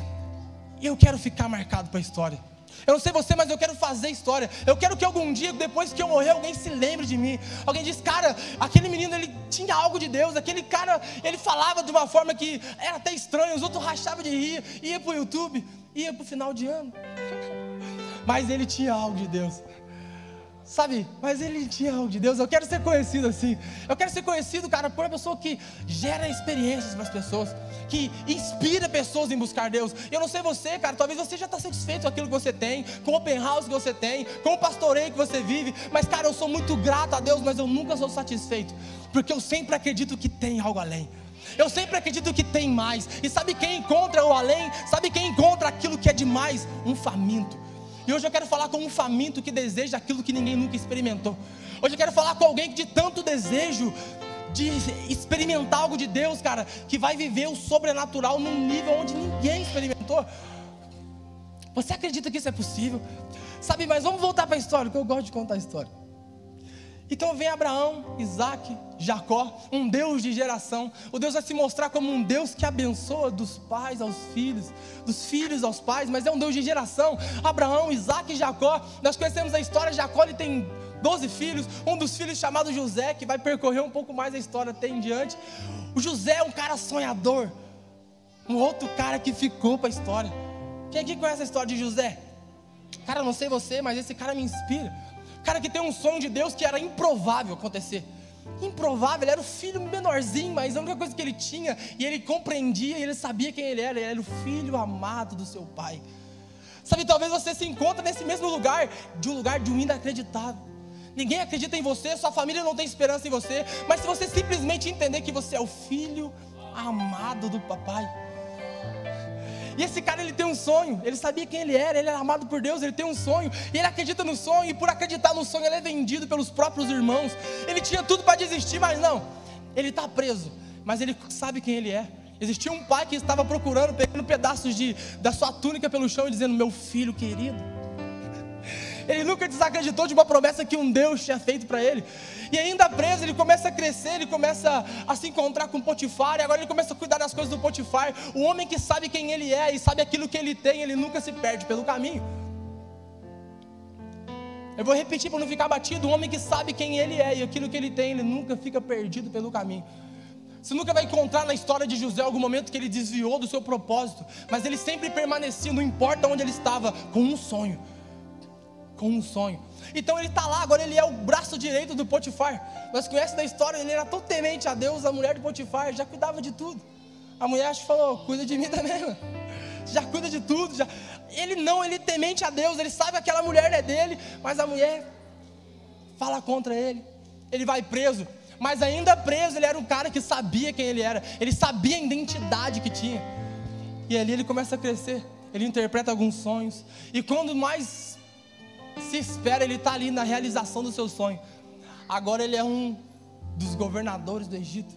eu quero ficar marcado para a história. Eu não sei você, mas eu quero fazer história. Eu quero que algum dia, depois que eu morrer, alguém se lembre de mim. Alguém diz: cara, aquele menino ele tinha algo de Deus. Aquele cara, ele falava de uma forma que era até estranha. Os outros rachavam de rir, ia para o YouTube, ia para o final de ano. Mas ele tinha algo de Deus. Sabe, mas ele tinha algo de Deus. Eu quero ser conhecido assim. Eu quero ser conhecido, cara, por uma pessoa que gera experiências para as pessoas, que inspira pessoas em buscar Deus. Eu não sei você, cara, talvez você já está satisfeito com aquilo que você tem, com o open house que você tem, com o pastoreio que você vive. Mas, cara, eu sou muito grato a Deus, mas eu nunca sou satisfeito, porque eu sempre acredito que tem algo além. Eu sempre acredito que tem mais. E sabe quem encontra o além? Sabe quem encontra aquilo que é demais? Um faminto. E hoje eu quero falar com um faminto que deseja aquilo que ninguém nunca experimentou. Hoje eu quero falar com alguém que de tanto desejo de experimentar algo de Deus, cara, que vai viver o sobrenatural num nível onde ninguém experimentou. Você acredita que isso é possível? Sabe, mas vamos voltar para a história, porque eu gosto de contar a história. Então vem Abraão, Isaac, Jacó, um Deus de geração. O Deus vai se mostrar como um Deus que abençoa dos pais aos filhos, dos filhos aos pais, mas é um Deus de geração. Abraão, Isaac e Jacó, nós conhecemos a história. Jacó ele tem 12 filhos, um dos filhos chamado José, que vai percorrer um pouco mais a história até em diante. O José é um cara sonhador, um outro cara que ficou para a história. Quem aqui conhece a história de José? Cara, eu não sei você, mas esse cara me inspira. Cara que tem um sonho de Deus que era improvável acontecer. Improvável, ele era o filho menorzinho, mas a única coisa que ele tinha, e ele compreendia, e ele sabia quem ele era o filho amado do seu pai. Sabe, talvez você se encontre nesse mesmo lugar de um inacreditável. Ninguém acredita em você, sua família não tem esperança em você, mas se você simplesmente entender que você é o filho amado do papai. E esse cara, ele tem um sonho, ele sabia quem ele era amado por Deus, ele tem um sonho, e ele acredita no sonho, e por acreditar no sonho, ele é vendido pelos próprios irmãos. Ele tinha tudo para desistir, mas não, ele está preso, mas ele sabe quem ele é. Existia um pai que estava procurando, pegando pedaços da sua túnica pelo chão e dizendo: meu filho querido. Ele nunca desacreditou de uma promessa que um Deus tinha feito para ele. E ainda preso, ele começa a crescer, ele começa a se encontrar com Potifar, e agora ele começa a cuidar das coisas do Potifar. O homem que sabe quem ele é e sabe aquilo que ele tem, ele nunca se perde pelo caminho. Eu vou repetir para não ficar batido: o homem que sabe quem ele é e aquilo que ele tem, ele nunca fica perdido pelo caminho. Você nunca vai encontrar na história de José algum momento que ele desviou do seu propósito, mas ele sempre permanecia, não importa onde ele estava, com um sonho. Com um sonho. Então ele está lá, agora ele é o braço direito do Potifar. Nós conhecemos da história, ele era tão temente a Deus, a mulher de Potifar já cuidava de tudo. A mulher acho que falou: cuida de mim também, mano. Já cuida de tudo. Já. Ele temente a Deus, ele sabe que aquela mulher é dele, mas a mulher fala contra ele. Ele vai preso. Mas ainda preso, ele era um cara que sabia quem ele era. Ele sabia a identidade que tinha. E ali ele começa a crescer. Ele interpreta alguns sonhos. E quando mais se espera, ele está ali na realização do seu sonho. Agora ele é um dos governadores do Egito.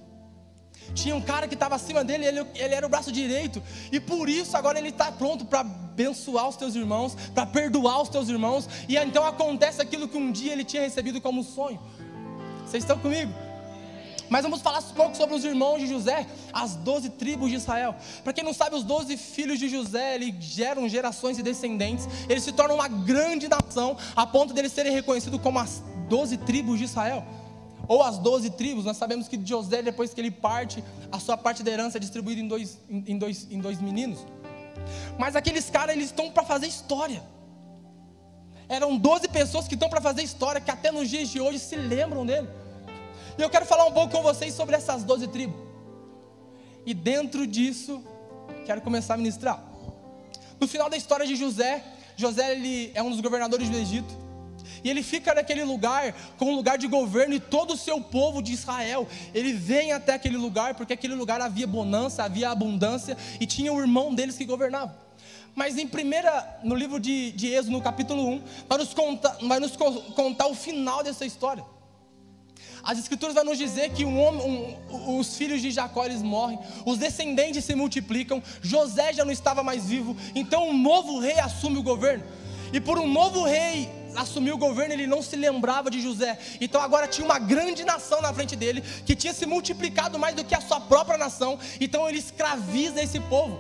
Tinha um cara que estava acima dele, ele era o braço direito. E por isso agora ele está pronto para abençoar os teus irmãos, para perdoar os teus irmãos. E então acontece aquilo que um dia ele tinha recebido como sonho. Vocês estão comigo? Mas vamos falar um pouco sobre os irmãos de José, as 12 tribos de Israel. Para quem não sabe, os 12 filhos de José, eles geram gerações e descendentes. Eles se tornam uma grande nação, a ponto de eles serem reconhecidos como as 12 tribos de Israel. Ou as 12 tribos. Nós sabemos que José, depois que ele parte, a sua parte da herança é distribuída em dois meninos. Mas aqueles caras, eles estão para fazer história. Eram 12 pessoas que estão para fazer história, que até nos dias de hoje se lembram dele. E eu quero falar um pouco com vocês sobre essas 12 tribos. E dentro disso, quero começar a ministrar. No final da história de José, ele é um dos governadores do Egito. E ele fica naquele lugar, como um lugar de governo, e todo o seu povo de Israel, ele vem até aquele lugar, porque aquele lugar havia bonança, havia abundância, e tinha o irmão deles que governava. Mas no livro de Êxodo, no capítulo 1, vai nos contar o final dessa história. As escrituras vão nos dizer que os filhos de Jacó, eles morrem, os descendentes se multiplicam, José já não estava mais vivo, então um novo rei assume o governo. E por um novo rei assumir o governo, ele não se lembrava de José. Então agora tinha uma grande nação na frente dele, que tinha se multiplicado mais do que a sua própria nação. Então ele escraviza esse povo.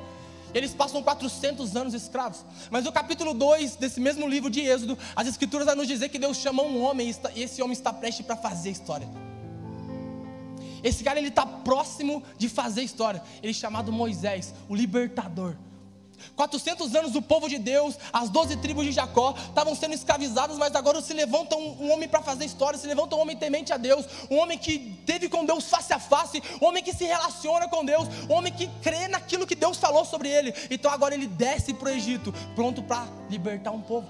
Eles passam 400 anos escravos. Mas no capítulo 2 desse mesmo livro de Êxodo, as escrituras vão nos dizer que Deus chama um homem, e esse homem está prestes para fazer história. Esse cara, ele está próximo de fazer história. Ele é chamado Moisés, o libertador. 400 anos o povo de Deus, as 12 tribos de Jacó estavam sendo escravizadas, mas agora se levanta um homem para fazer história, se levanta um homem temente a Deus, um homem que teve com Deus face a face, um homem que se relaciona com Deus, um homem que crê naquilo que Deus falou sobre ele. Então agora ele desce para o Egito, pronto para libertar um povo.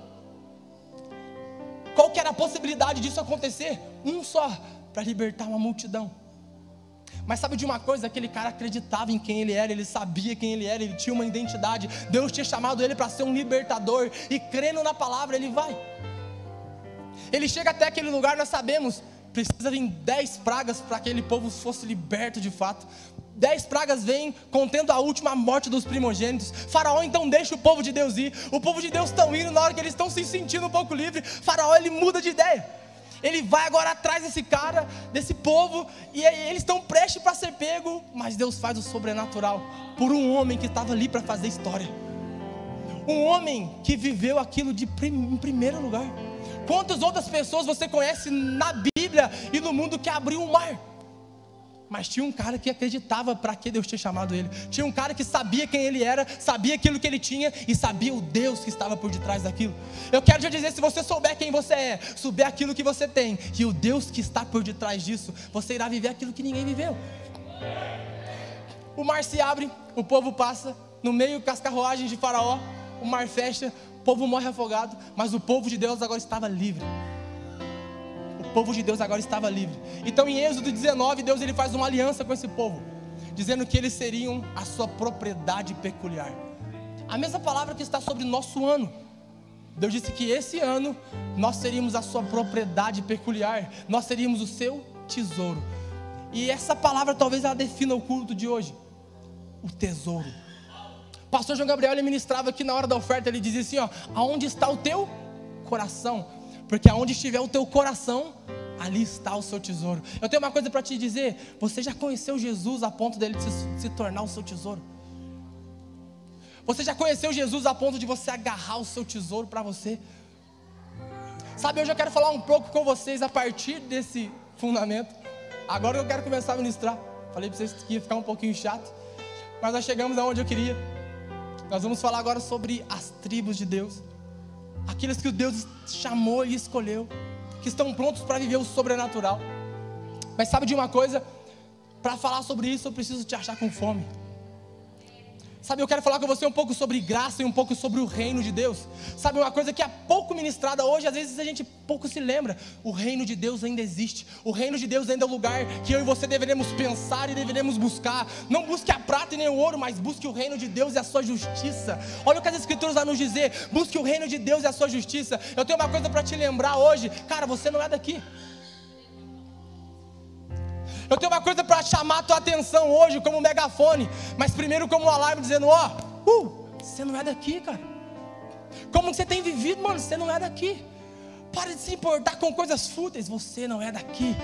Qual que era a possibilidade disso acontecer? Um só, para libertar uma multidão. Mas sabe de uma coisa? Aquele cara acreditava em quem ele era, ele sabia quem ele era, ele tinha uma identidade. Deus tinha chamado ele para ser um libertador, e crendo na palavra, ele vai. Ele chega até aquele lugar, nós sabemos, precisa vir 10 pragas para que aquele povo fosse liberto de fato. 10 pragas vêm contendo a última morte dos primogênitos. Faraó então deixa o povo de Deus ir. O povo de Deus estão indo, na hora que eles estão se sentindo um pouco livre, Faraó, ele muda de ideia. Ele vai agora atrás desse cara, desse povo, e eles estão prestes para ser pego, mas Deus faz o sobrenatural por um homem que estava ali para fazer história. Um homem que viveu aquilo em primeiro lugar. Quantas outras pessoas você conhece na Bíblia e no mundo que abriu o mar? Mas tinha um cara que acreditava para que Deus tinha chamado ele. Tinha um cara que sabia quem ele era, sabia aquilo que ele tinha e sabia o Deus que estava por detrás daquilo. Eu quero te dizer, se você souber quem você é, souber aquilo que você tem e o Deus que está por detrás disso, você irá viver aquilo que ninguém viveu. O mar se abre, o povo passa, no meio das carruagens de Faraó, o mar fecha, o povo morre afogado, mas o povo de Deus agora estava livre. O povo de Deus agora estava livre. Então em Êxodo 19, Deus ele faz uma aliança com esse povo, dizendo que eles seriam a sua propriedade peculiar. A mesma palavra que está sobre o nosso ano. Deus disse que esse ano nós seríamos a sua propriedade peculiar, nós seríamos o seu tesouro. E essa palavra talvez ela defina o culto de hoje: o tesouro. O pastor João Gabriel, ele ministrava aqui na hora da oferta, ele dizia assim, aonde está o teu coração? Porque aonde estiver o teu coração, ali está o seu tesouro. Eu tenho uma coisa para te dizer: você já conheceu Jesus a ponto dele se tornar o seu tesouro? Você já conheceu Jesus a ponto de você agarrar o seu tesouro para você? Sabe, hoje eu quero falar um pouco com vocês a partir desse fundamento. Agora eu quero começar a ministrar. Falei para vocês que ia ficar um pouquinho chato, mas nós chegamos aonde eu queria. Nós vamos falar agora sobre as tribos de Deus, aqueles que Deus chamou e escolheu, que estão prontos para viver o sobrenatural. Mas sabe de uma coisa? Para falar sobre isso eu preciso te achar com fome. Sabe, eu quero falar com você um pouco sobre graça e um pouco sobre o reino de Deus. Sabe, uma coisa que é pouco ministrada hoje, às vezes a gente pouco se lembra. O reino de Deus ainda existe. O reino de Deus ainda é o lugar que eu e você deveremos pensar e deveremos buscar. Não busque a prata e nem o ouro, mas busque o reino de Deus e a sua justiça. Olha o que as escrituras vão nos dizer: busque o reino de Deus e a sua justiça. Eu tenho uma coisa para te lembrar hoje. Cara, você não é daqui. Eu tenho uma coisa para chamar a tua atenção hoje como um megafone, mas primeiro como um alarme dizendo: você não é daqui, cara. Como você tem vivido, mano, você não é daqui. Para de se importar com coisas fúteis, você não é daqui.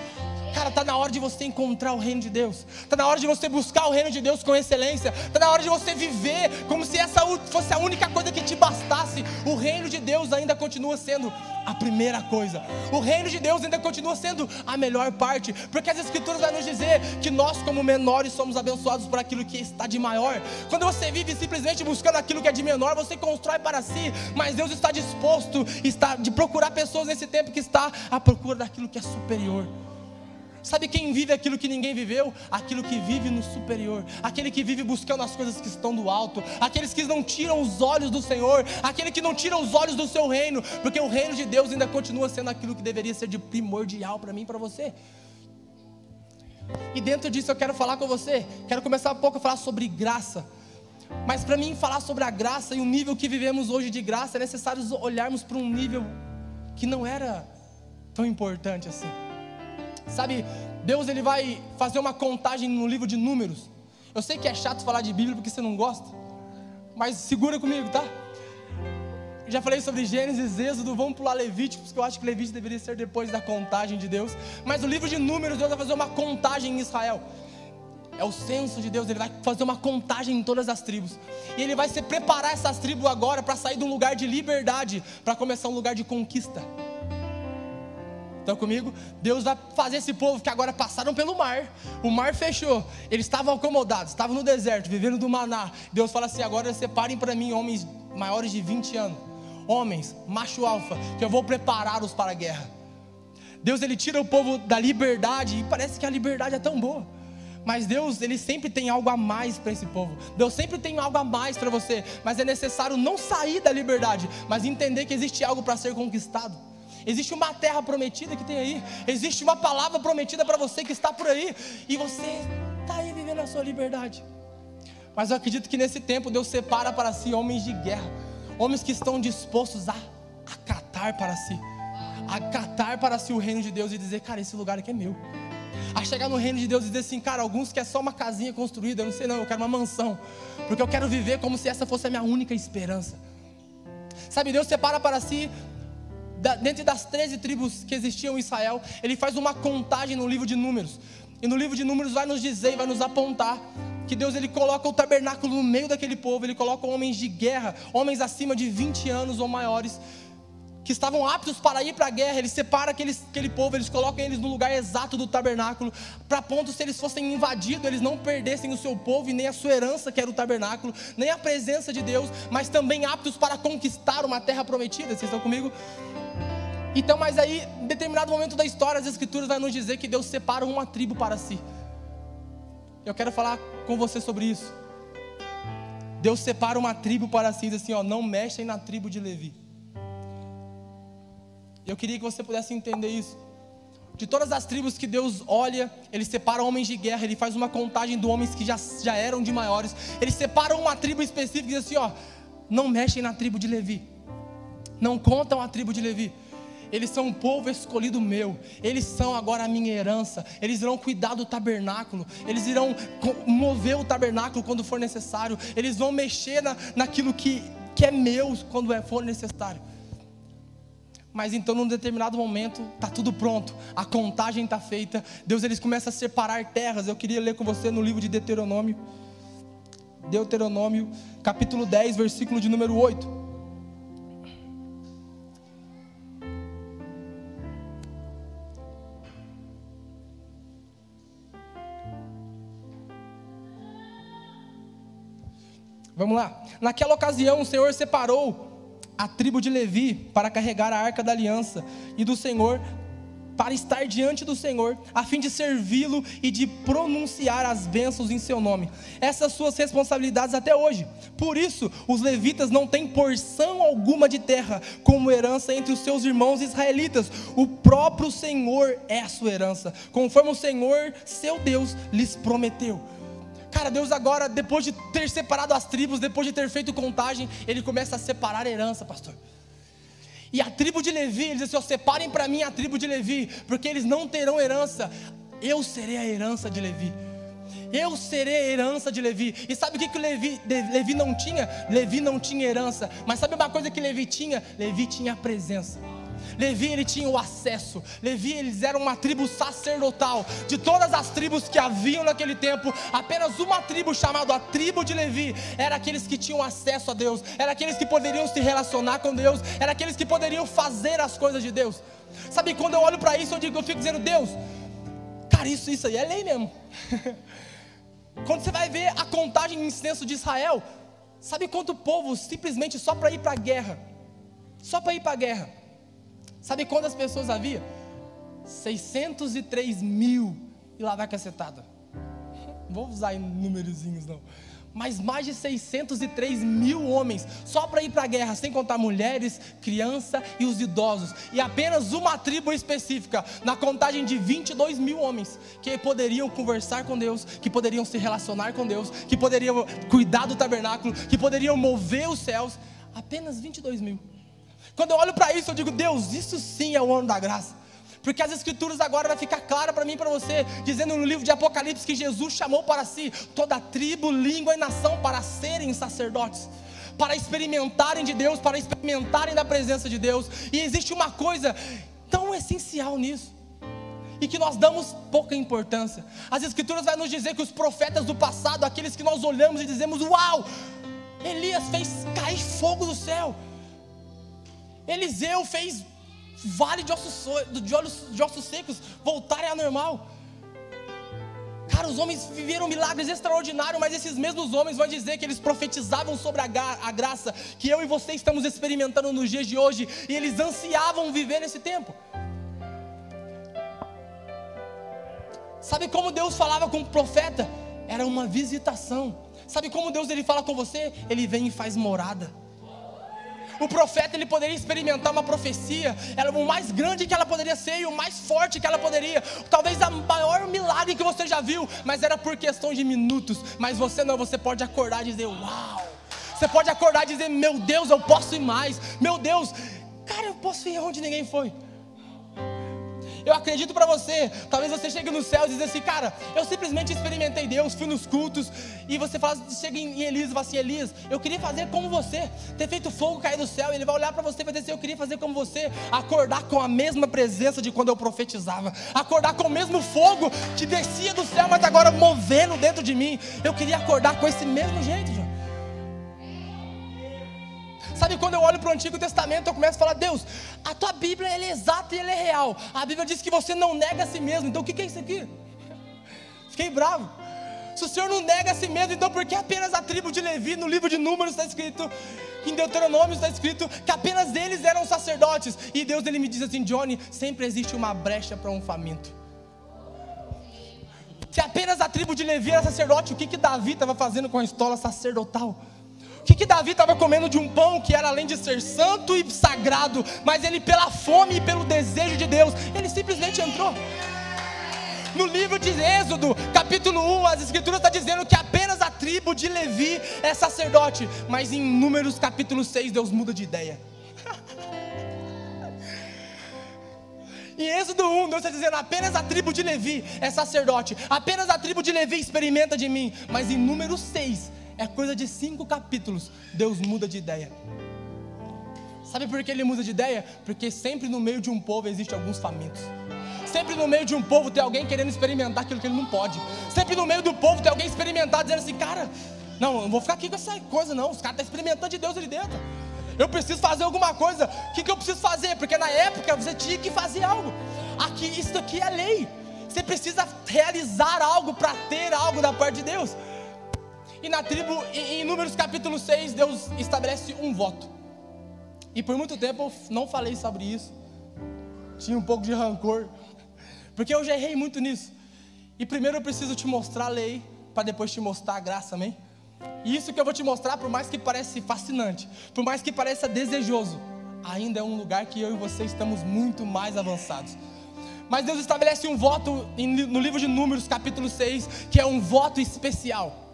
Cara, está na hora de você encontrar o reino de Deus. Está na hora de você buscar o reino de Deus com excelência. Está na hora de você viver como se essa fosse a única coisa que te bastasse. O reino de Deus ainda continua sendo a primeira coisa. O reino de Deus ainda continua sendo a melhor parte. Porque as escrituras vão nos dizer que nós como menores somos abençoados por aquilo que está de maior. Quando você vive simplesmente buscando aquilo que é de menor, você constrói para si. Mas Deus está disposto de procurar pessoas nesse tempo que está à procura daquilo que é superior. Sabe quem vive aquilo que ninguém viveu? Aquilo que vive no superior. Aquele que vive buscando as coisas que estão do alto. Aqueles que não tiram os olhos do Senhor. Aquele que não tira os olhos do seu reino. Porque o reino de Deus ainda continua sendo aquilo que deveria ser de primordial para mim e para você. E dentro disso eu quero falar com você. Quero começar um pouco a falar sobre graça. Mas para mim falar sobre a graça e o nível que vivemos hoje de graça, é necessário olharmos para um nível que não era tão importante assim. Sabe, Deus ele vai fazer uma contagem no livro de Números. Eu sei que é chato falar de Bíblia porque você não gosta, mas segura comigo, tá? Eu já falei sobre Gênesis, Êxodo, vamos pular Levíticos, porque eu acho que Levíticos deveria ser depois da contagem de Deus. Mas o livro de Números, Deus vai fazer uma contagem em Israel. É o censo de Deus, ele vai fazer uma contagem em todas as tribos. E ele vai se preparar essas tribos agora para sair de um lugar de liberdade, para começar um lugar de conquista. Estão comigo? Deus vai fazer esse povo que agora passaram pelo mar. O mar fechou. Eles estavam acomodados, estavam no deserto, vivendo do maná. Deus fala assim: agora separem para mim homens maiores de 20 anos. Homens, macho alfa, que eu vou prepará-los para a guerra. Deus ele tira o povo da liberdade. E parece que a liberdade é tão boa. Mas Deus, ele sempre tem algo a mais para esse povo. Deus sempre tem algo a mais para você. Mas é necessário não sair da liberdade, mas entender que existe algo para ser conquistado. Existe uma terra prometida que tem aí. Existe uma palavra prometida para você que está por aí. E você está aí vivendo a sua liberdade. Mas eu acredito que nesse tempo Deus separa para si homens de guerra. Homens que estão dispostos a acatar para si. Acatar para si o reino de Deus e dizer: cara, esse lugar aqui é meu. A chegar no reino de Deus e dizer assim: cara, alguns querem só uma casinha construída. Eu não sei não, eu quero uma mansão. Porque eu quero viver como se essa fosse a minha única esperança. Sabe, Deus separa para si, dentro das 13 tribos que existiam em Israel, ele faz uma contagem no livro de Números. E no livro de Números vai nos dizer e vai nos apontar que Deus ele coloca o tabernáculo no meio daquele povo. Ele coloca homens de guerra, homens acima de 20 anos ou maiores, que estavam aptos para ir para a guerra. Ele separa aquele povo, eles colocam eles no lugar exato do tabernáculo, para ponto, se eles fossem invadidos, eles não perdessem o seu povo e nem a sua herança, que era o tabernáculo, nem a presença de Deus, mas também aptos para conquistar uma terra prometida. Vocês estão comigo? Então, mas aí, em determinado momento da história, as escrituras vão nos dizer que Deus separa uma tribo para si. Eu quero falar com você sobre isso. Deus separa uma tribo para si e diz assim: não mexem na tribo de Levi. Eu queria que você pudesse entender isso. De todas as tribos que Deus olha, Ele separa homens de guerra. Ele faz uma contagem de homens que já eram de maiores. Ele separa uma tribo específica e diz assim: não mexem na tribo de Levi. Não contam a tribo de Levi. Eles são um povo escolhido meu. Eles são agora a minha herança. Eles irão cuidar do tabernáculo. Eles irão mover o tabernáculo quando for necessário. Eles vão mexer naquilo que é meu quando for necessário. Mas então, num determinado momento, está tudo pronto, a contagem está feita. Deus eles começa a separar terras. Eu queria ler com você no livro de Deuteronômio, capítulo 10, versículo de número 8. Vamos lá. Naquela ocasião, o Senhor separou a tribo de Levi para carregar a arca da aliança e do Senhor, para estar diante do Senhor, a fim de servi-lo e de pronunciar as bênçãos em seu nome. Essas suas responsabilidades até hoje. Por isso, os levitas não têm porção alguma de terra como herança entre os seus irmãos israelitas. O próprio Senhor é a sua herança, conforme o Senhor, seu Deus, lhes prometeu. Cara, Deus agora, depois de ter separado as tribos, depois de ter feito contagem, Ele começa a separar a herança, pastor. E a tribo de Levi, ele diz assim: separem para mim a tribo de Levi, porque eles não terão herança. Eu serei a herança de Levi. Eu serei a herança de Levi. E sabe o que Levi não tinha? Levi não tinha herança. Mas sabe uma coisa que Levi tinha? Levi tinha a presença. Levi, ele tinha o acesso. Levi, eles eram uma tribo sacerdotal. De todas as tribos que haviam naquele tempo, apenas uma tribo, chamada a tribo de Levi, era aqueles que tinham acesso a Deus, era aqueles que poderiam se relacionar com Deus, era aqueles que poderiam fazer as coisas de Deus. Sabe, quando eu olho para isso, eu fico dizendo: Deus, cara, isso aí é lei mesmo. Quando você vai ver a contagem em censo de Israel, sabe quanto povo simplesmente só para ir para a guerra? Só para ir para a guerra. Sabe quantas pessoas havia? 603 mil. E lá vai cacetada. Não vou usar em númerozinhos não. Mas mais de 603 mil homens, só para ir para a guerra, sem contar mulheres, crianças e os idosos. E apenas uma tribo específica, na contagem de 22 mil homens, que poderiam conversar com Deus, que poderiam se relacionar com Deus, que poderiam cuidar do tabernáculo, que poderiam mover os céus. Apenas 22 mil. Quando eu olho para isso, eu digo: Deus, isso sim é o ano da graça. Porque as escrituras agora vai ficar clara para mim e para você, dizendo no livro de Apocalipse que Jesus chamou para si toda tribo, língua e nação para serem sacerdotes, para experimentarem de Deus, para experimentarem da presença de Deus. E existe uma coisa tão essencial nisso, e que nós damos pouca importância. As escrituras vai nos dizer que os profetas do passado, aqueles que nós olhamos e dizemos: uau, Elias fez cair fogo do céu, Eliseu fez vale de ossos secos voltarem ao normal. Cara, os homens viveram milagres extraordinários, mas esses mesmos homens vão dizer que eles profetizavam sobre a graça que eu e você estamos experimentando nos dias de hoje, e eles ansiavam viver nesse tempo. Sabe como Deus falava com o profeta? Era uma visitação. Sabe como Deus ele fala com você? Ele vem e faz morada. O profeta ele poderia experimentar uma profecia, era o mais grande que ela poderia ser e o mais forte que ela poderia, talvez o maior milagre que você já viu, mas era por questão de minutos. Mas você não, você pode acordar e dizer: uau. Você pode acordar e dizer: meu Deus, eu posso ir mais. Meu Deus, cara, eu posso ir onde ninguém foi. Eu acredito para você, talvez você chegue no céu e diz assim: cara, eu simplesmente experimentei Deus, fui nos cultos. E você chega em Elias e fala assim: Elias, eu queria fazer como você, ter feito fogo cair do céu. E ele vai olhar para você e vai dizer assim: eu queria fazer como você, acordar com a mesma presença de quando eu profetizava, acordar com o mesmo fogo que descia do céu, mas agora movendo dentro de mim. Eu queria acordar com esse mesmo jeito, João. Sabe, quando eu olho para o Antigo Testamento, eu começo a falar: Deus, a tua Bíblia ela é exata e ela é real. A Bíblia diz que você não nega a si mesmo. Então o que é isso aqui? Fiquei bravo. Se o Senhor não nega a si mesmo, então por que apenas a tribo de Levi, no livro de Números está escrito, em Deuteronômio está escrito que apenas eles eram sacerdotes? E Deus ele me diz assim: Johnny, sempre existe uma brecha para um faminto. Se apenas a tribo de Levi era sacerdote, o que Davi estava fazendo com a estola sacerdotal? O que Davi estava comendo de um pão que era, além de ser santo e sagrado, mas ele, pela fome e pelo desejo de Deus, ele simplesmente entrou. No livro de Êxodo, capítulo 1, as escrituras estão dizendo que apenas a tribo de Levi é sacerdote. Mas em Números capítulo 6, Deus muda de ideia. Em Êxodo 1, Deus está dizendo: apenas a tribo de Levi é sacerdote, apenas a tribo de Levi experimenta de mim. Mas em Números 6, é coisa de 5 capítulos, Deus muda de ideia. Sabe por que ele muda de ideia? Porque sempre no meio de um povo existem alguns famintos. Sempre no meio de um povo tem alguém querendo experimentar aquilo que ele não pode. Sempre no meio do povo tem alguém experimentando, dizendo assim: cara, não vou ficar aqui com essa coisa não. Os caras estão experimentando de Deus ali dentro. Eu preciso fazer alguma coisa. O que eu preciso fazer? Porque na época você tinha que fazer algo. Isso aqui é lei. Você precisa realizar algo para ter algo da parte de Deus. E na tribo, em Números capítulo 6, Deus estabelece um voto. E por muito tempo eu não falei sobre isso. Tinha um pouco de rancor, porque eu já errei muito nisso. E primeiro eu preciso te mostrar a lei, para depois te mostrar a graça, amém? E isso que eu vou te mostrar, por mais que pareça fascinante, por mais que pareça desejoso, ainda é um lugar que eu e você estamos muito mais avançados. Mas Deus estabelece um voto no livro de Números capítulo 6, que é um voto especial.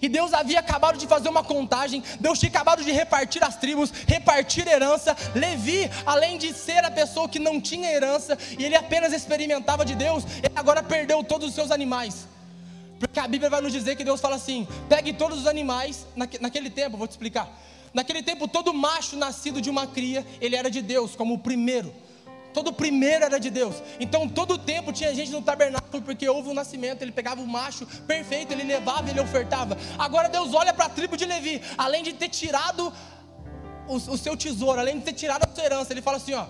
E Deus havia acabado de fazer uma contagem, Deus tinha acabado de repartir as tribos, repartir herança. Levi, além de ser a pessoa que não tinha herança, e ele apenas experimentava de Deus, ele agora perdeu todos os seus animais. Porque a Bíblia vai nos dizer que Deus fala assim: pegue todos os animais, naquele tempo, vou te explicar. Naquele tempo, todo macho nascido de uma cria, ele era de Deus, como o primeiro. Todo primeiro era de Deus. Então todo tempo tinha gente no tabernáculo, porque houve um nascimento. Ele pegava o macho perfeito, ele levava, ele ofertava. Agora Deus olha para a tribo de Levi, além de ter tirado o seu tesouro, além de ter tirado a sua herança, ele fala assim: ó,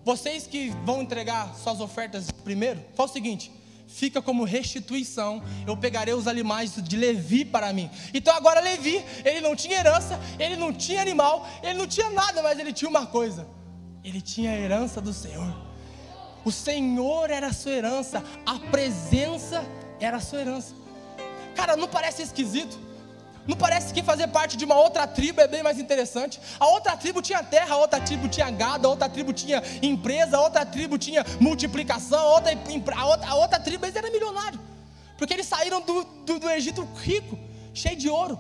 vocês que vão entregar suas ofertas primeiro, fala o seguinte: fica como restituição, eu pegarei os animais de Levi para mim. Então agora Levi, ele não tinha herança, ele não tinha animal, ele não tinha nada, mas ele tinha uma coisa: ele tinha a herança do Senhor. O Senhor era a sua herança, a presença era a sua herança. Cara, não parece esquisito? Não parece que fazer parte de uma outra tribo é bem mais interessante? A outra tribo tinha terra, a outra tribo tinha gado, a outra tribo tinha empresa, a outra tribo tinha multiplicação, a outra tribo, eles eram milionários, porque eles saíram do Egito rico, cheio de ouro,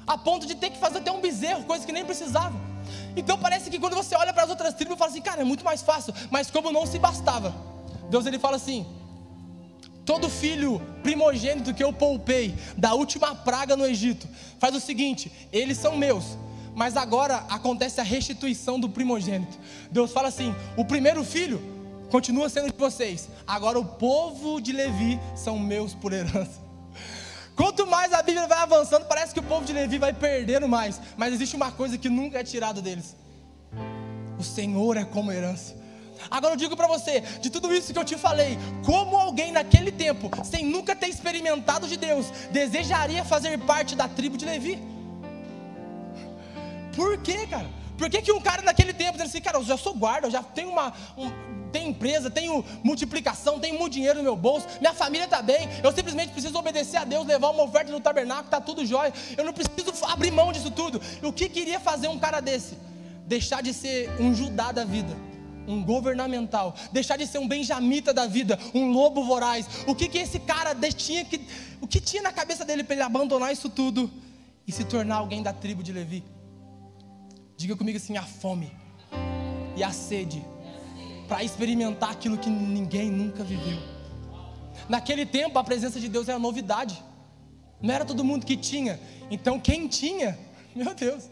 a ponto de ter que fazer até um bezerro, coisa que nem precisava. Então parece que quando você olha para as outras tribos, fala assim: cara, é muito mais fácil. Mas como não se bastava, Deus ele fala assim: todo filho primogênito que eu poupei da última praga no Egito, faz o seguinte, eles são meus, mas agora acontece a restituição do primogênito. Deus fala assim: o primeiro filho continua sendo de vocês, agora o povo de Levi são meus por herança. Quanto mais a Bíblia vai avançando, parece que o povo de Levi vai perdendo mais. Mas existe uma coisa que nunca é tirada deles: o Senhor é como herança. Agora eu digo para você, de tudo isso que eu te falei, como alguém naquele tempo, sem nunca ter experimentado de Deus, desejaria fazer parte da tribo de Levi? Por quê, cara? Por que um cara naquele tempo diz assim: cara, eu já sou guarda, eu já tenho tenho empresa, tenho multiplicação, tenho muito dinheiro no meu bolso, minha família está bem, eu simplesmente preciso obedecer a Deus, levar uma oferta no tabernáculo, está tudo jóia, eu não preciso abrir mão disso tudo. E o que queria fazer um cara desse? Deixar de ser um Judá da vida, um governamental, deixar de ser um benjamita da vida, um lobo voraz. O que esse cara tinha o que tinha na cabeça dele para ele abandonar isso tudo e se tornar alguém da tribo de Levi? Diga comigo assim: a fome e a sede para experimentar aquilo que ninguém nunca viveu. Naquele tempo a presença de Deus era novidade, não era todo mundo que tinha. Então quem tinha, meu Deus,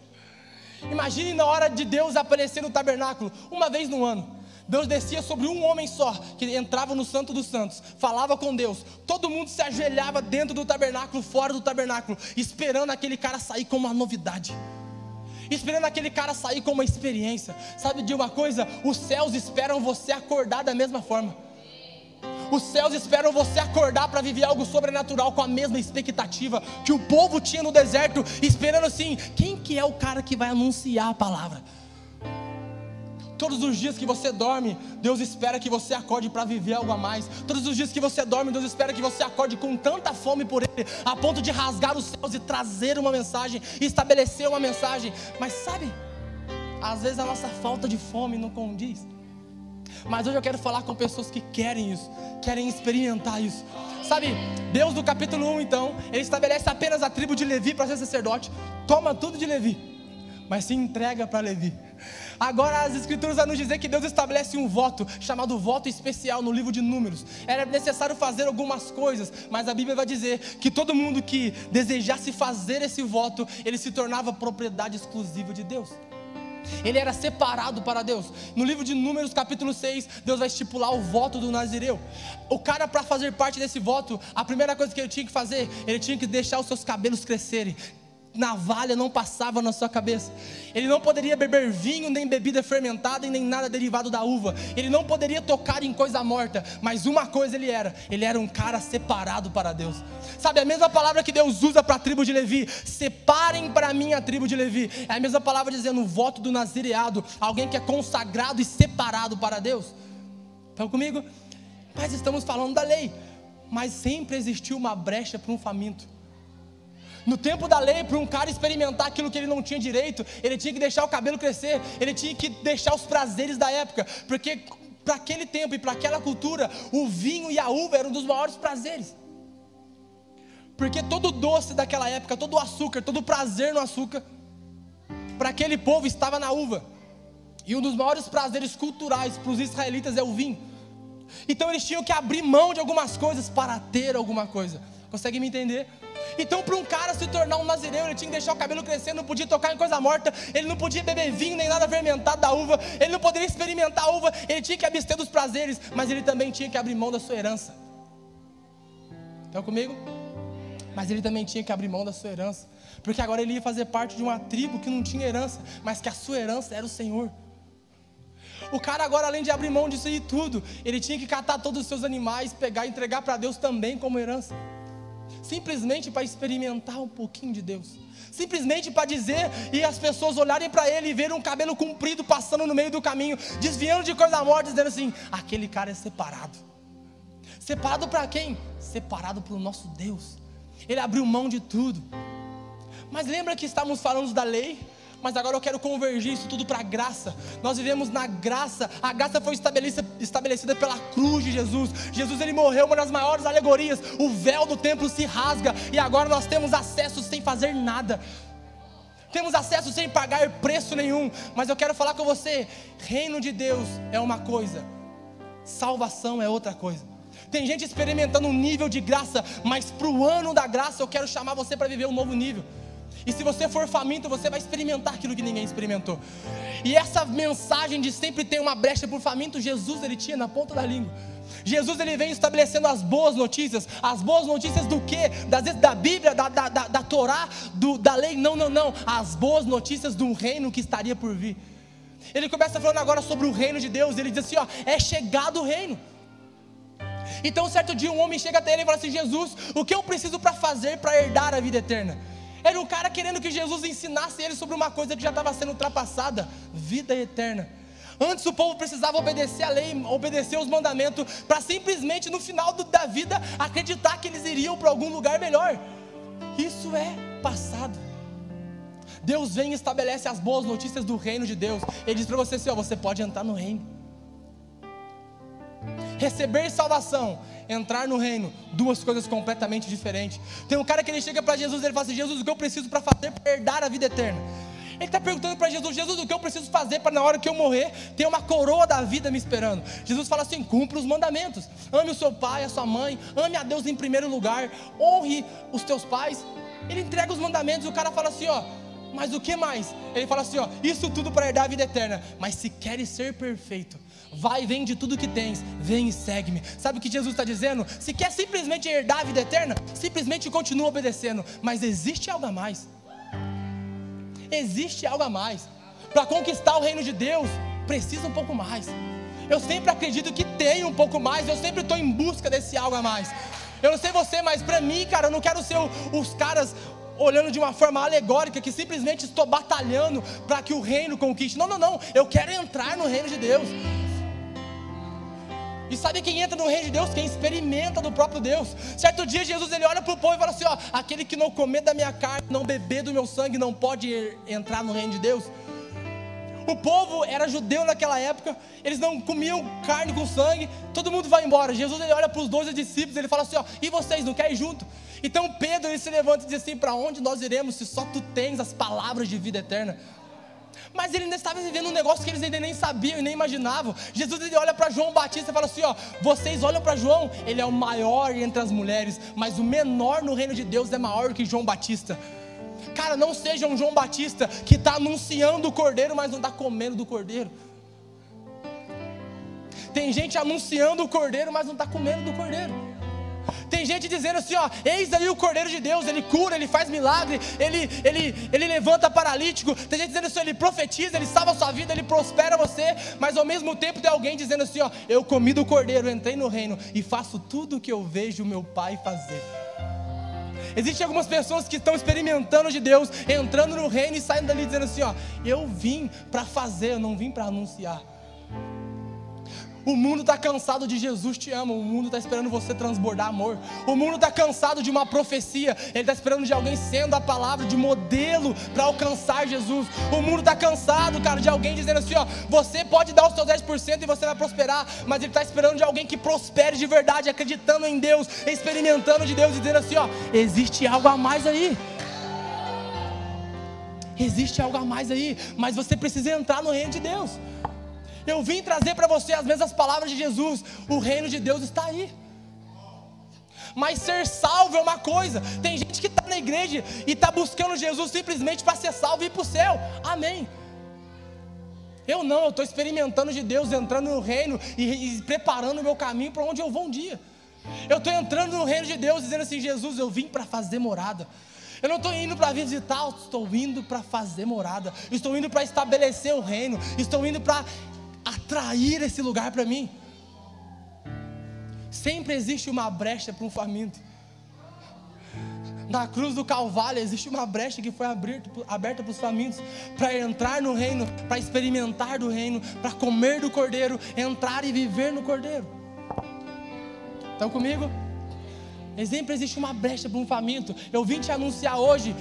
imagine na hora de Deus aparecer no tabernáculo, uma vez no ano. Deus descia sobre um homem só, que entrava no Santo dos Santos, falava com Deus, todo mundo se ajoelhava dentro do tabernáculo, fora do tabernáculo, esperando aquele cara sair com uma novidade, esperando aquele cara sair com uma experiência. Sabe de uma coisa? Os céus esperam você acordar da mesma forma. Os céus esperam você acordar para viver algo sobrenatural com a mesma expectativa que o povo tinha no deserto, esperando assim: quem que é o cara que vai anunciar a palavra? Todos os dias que você dorme, Deus espera que você acorde para viver algo a mais. Todos os dias que você dorme, Deus espera que você acorde com tanta fome por Ele, a ponto de rasgar os céus e trazer uma mensagem, estabelecer uma mensagem. Mas sabe, às vezes a nossa falta de fome não condiz. Mas hoje eu quero falar com pessoas que querem isso, querem experimentar isso. Sabe, Deus no capítulo 1 então, Ele estabelece apenas a tribo de Levi para ser sacerdote. Toma tudo de Levi, mas se entrega para Levi. Agora as escrituras vão nos dizer que Deus estabelece um voto, chamado voto especial no livro de Números. Era necessário fazer algumas coisas, mas a Bíblia vai dizer que todo mundo que desejasse fazer esse voto, ele se tornava propriedade exclusiva de Deus. Ele era separado para Deus. No livro de Números capítulo 6, Deus vai estipular o voto do nazireu. O cara, para fazer parte desse voto, a primeira coisa que ele tinha que fazer, ele tinha que deixar os seus cabelos crescerem. navalha não passava na sua cabeça. Ele não poderia beber vinho, nem bebida fermentada e nem nada derivado da uva. Ele não poderia tocar em coisa morta. Mas uma coisa ele era um cara separado para Deus. Sabe, a mesma palavra que Deus usa para a tribo de Levi: separem para mim a tribo de Levi. É a mesma palavra dizendo o voto do nazireado, alguém que é consagrado e separado para Deus. Estão comigo? Mas estamos falando da lei. Mas sempre existiu uma brecha para um faminto. No tempo da lei, para um cara experimentar aquilo que ele não tinha direito, ele tinha que deixar o cabelo crescer, ele tinha que deixar os prazeres da época, porque para aquele tempo e para aquela cultura, o vinho e a uva eram um dos maiores prazeres. Porque todo doce daquela época, todo o açúcar, todo o prazer no açúcar, para aquele povo estava na uva. E um dos maiores prazeres culturais para os israelitas é o vinho. Então eles tinham que abrir mão de algumas coisas para ter alguma coisa. Consegue me entender? Então, para um cara se tornar um nazireu, ele tinha que deixar o cabelo crescer, não podia tocar em coisa morta, ele não podia beber vinho nem nada fermentado da uva, ele não poderia experimentar a uva, ele tinha que abster dos prazeres, mas ele também tinha que abrir mão da sua herança. Estão comigo? Mas ele também tinha que abrir mão da sua herança, porque agora ele ia fazer parte de uma tribo que não tinha herança, mas que a sua herança era o Senhor. O cara agora, além de abrir mão disso aí tudo, ele tinha que catar todos os seus animais, pegar e entregar para Deus também como herança. Simplesmente para experimentar um pouquinho de Deus. Simplesmente para dizer e as pessoas olharem para ele e verem um cabelo comprido passando no meio do caminho, desviando de coisa morta, dizendo assim: aquele cara é separado. Separado para quem? Separado para o nosso Deus. Ele abriu mão de tudo. Mas lembra que estávamos falando da lei? Mas agora eu quero convergir isso tudo para a graça. Nós vivemos na graça. A graça foi estabelecida pela cruz de Jesus. Jesus, ele morreu, uma das maiores alegorias. O véu do templo se rasga e agora nós temos acesso sem fazer nada. Temos acesso sem pagar preço nenhum. Mas eu quero falar com você: reino de Deus é uma coisa, salvação é outra coisa. Tem gente experimentando um nível de graça, mas para o ano da graça eu quero chamar você para viver um novo nível. E se você for faminto, você vai experimentar aquilo que ninguém experimentou. E essa mensagem de sempre ter uma brecha por faminto, Jesus, ele tinha na ponta da língua. Jesus, ele vem estabelecendo as boas notícias. As boas notícias do quê? Da Bíblia, da Torá, da lei? Não. As boas notícias de um reino que estaria por vir. Ele começa falando agora sobre o reino de Deus. Ele diz assim, é chegado o reino. Então certo dia um homem chega até ele e fala assim: Jesus, o que eu preciso para fazer para herdar a vida eterna? Era um cara querendo que Jesus ensinasse ele sobre uma coisa que já estava sendo ultrapassada: vida eterna. Antes o povo precisava obedecer a lei, obedecer os mandamentos, para simplesmente no final da vida acreditar que eles iriam para algum lugar melhor. Isso é passado. Deus vem e estabelece as boas notícias do reino de Deus. Ele diz para você assim: você pode entrar no reino. Receber salvação, entrar no reino, duas coisas completamente diferentes. Tem um cara que ele chega para Jesus e ele fala assim: Jesus, o que eu preciso para fazer para herdar a vida eterna? Ele está perguntando para Jesus: Jesus, o que eu preciso fazer para na hora que eu morrer ter uma coroa da vida me esperando? Jesus fala assim: cumpra os mandamentos. Ame o seu pai, a sua mãe, ame a Deus em primeiro lugar, honre os teus pais. Ele entrega os mandamentos. O cara fala assim: mas o que mais? Ele fala assim: isso tudo para herdar a vida eterna. Mas se queres ser perfeito, vai, vende tudo que tens, vem e segue-me. Sabe o que Jesus está dizendo? Se quer simplesmente herdar a vida eterna, simplesmente continua obedecendo. Mas existe algo a mais. Existe algo a mais. Para conquistar o reino de Deus, precisa um pouco mais. Eu sempre acredito que tem um pouco mais. Eu sempre estou em busca desse algo a mais. Eu não sei você, mas para mim, cara, eu não quero ser os caras olhando de uma forma alegórica, que simplesmente estou batalhando para que o reino conquiste. Não, eu quero entrar no reino de Deus. E sabe quem entra no reino de Deus? Quem experimenta do próprio Deus. Certo dia Jesus, ele olha para o povo e fala assim: aquele que não comer da minha carne, não beber do meu sangue, não pode entrar no reino de Deus. O povo era judeu naquela época, eles não comiam carne com sangue, todo mundo vai embora. Jesus, ele olha para os 12 discípulos, ele fala assim: e vocês não querem ir junto? Então Pedro, ele se levanta e diz assim: para onde nós iremos se só tu tens as palavras de vida eterna? Mas ele ainda estava vivendo um negócio que eles ainda nem sabiam e nem imaginavam. Jesus, ele olha para João Batista e fala assim: vocês olham para João, ele é o maior entre as mulheres, mas o menor no reino de Deus é maior que João Batista. Cara, não seja um João Batista que está anunciando o cordeiro, mas não está comendo do cordeiro. Tem gente anunciando o cordeiro, mas não está comendo do cordeiro. Tem Tem gente dizendo assim, ó, eis aí o Cordeiro de Deus, ele cura, ele faz milagre, ele levanta paralítico. Tem gente dizendo assim, ele profetiza, ele salva a sua vida, ele prospera você. Mas ao mesmo tempo tem alguém dizendo assim, ó, eu comi do Cordeiro, entrei no reino e faço tudo o que eu vejo o meu Pai fazer. Existem algumas pessoas que estão experimentando de Deus, entrando no reino e saindo dali dizendo assim, ó, eu vim para fazer, eu não vim para anunciar. O mundo está cansado de Jesus te ama. O mundo está esperando você transbordar amor. O mundo está cansado de uma profecia. Ele está esperando de alguém sendo a palavra de modelo para alcançar Jesus. O mundo está cansado, cara, de alguém dizendo assim, ó, você pode dar os seus 10% e você vai prosperar, mas ele está esperando de alguém que prospere de verdade, acreditando em Deus, experimentando de Deus e dizendo assim, ó, existe algo a mais aí. Existe algo a mais aí, mas você precisa entrar no reino de Deus. Eu vim trazer para você as mesmas palavras de Jesus. O reino de Deus está aí. Mas ser salvo é uma coisa. Tem gente que está na igreja e está buscando Jesus simplesmente para ser salvo e ir para o céu. Amém. Eu não, eu estou experimentando de Deus, entrando no reino e preparando o meu caminho para onde eu vou um dia. Eu estou entrando no reino de Deus dizendo assim, Jesus, eu vim para fazer morada. Eu não estou indo para visitar, eu estou indo para fazer morada. Estou indo para estabelecer o reino. Estou indo para atrair esse lugar para mim. Sempre existe uma brecha para um faminto. Na cruz do Calvário existe uma brecha que foi aberta para os famintos, para entrar no reino, para experimentar do reino, para comer do Cordeiro, entrar e viver no Cordeiro. Estão comigo? Sempre existe uma brecha para um faminto. Eu vim te anunciar hoje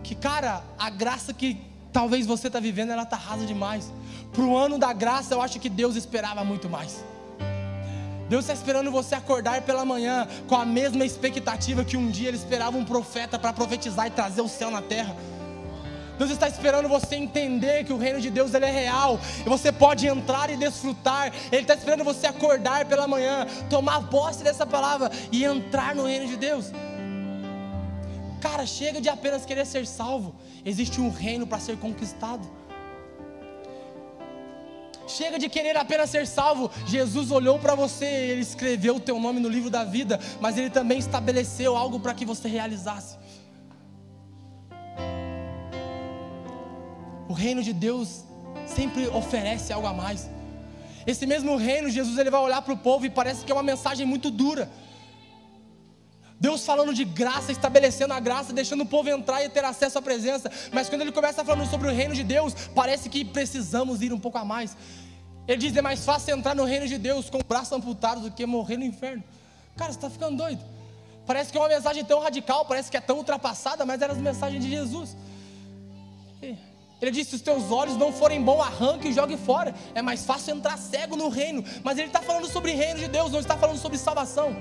que, cara, a graça que talvez você está vivendo, ela está rasa demais. Para o ano da graça, eu acho que Deus esperava muito mais. Deus está esperando você acordar pela manhã com a mesma expectativa que um dia Ele esperava um profeta para profetizar e trazer o céu na terra. Deus está esperando você entender que o reino de Deus ele é real e você pode entrar e desfrutar. Ele está esperando você acordar pela manhã, tomar posse dessa palavra e entrar no reino de Deus. Cara, chega de apenas querer ser salvo. Existe um reino para ser conquistado. Chega de querer apenas ser salvo. Jesus olhou para você, Ele escreveu o teu nome no livro da vida, mas Ele também estabeleceu algo para que você realizasse. O reino de Deus sempre oferece algo a mais. Esse mesmo reino, Jesus ele vai olhar para o povo e parece que é uma mensagem muito dura. Deus falando de graça, estabelecendo a graça, deixando o povo entrar e ter acesso à presença. Mas quando ele começa falando sobre o reino de Deus, parece que precisamos ir um pouco a mais. Ele diz, é mais fácil entrar no reino de Deus com o braço amputado do que morrer no inferno. Cara, você está ficando doido. Parece que é uma mensagem tão radical, parece que é tão ultrapassada, mas era a mensagem de Jesus. Ele disse, se os teus olhos não forem bons, arranque e jogue fora. É mais fácil entrar cego no reino. Mas ele está falando sobre o reino de Deus, não está falando sobre salvação.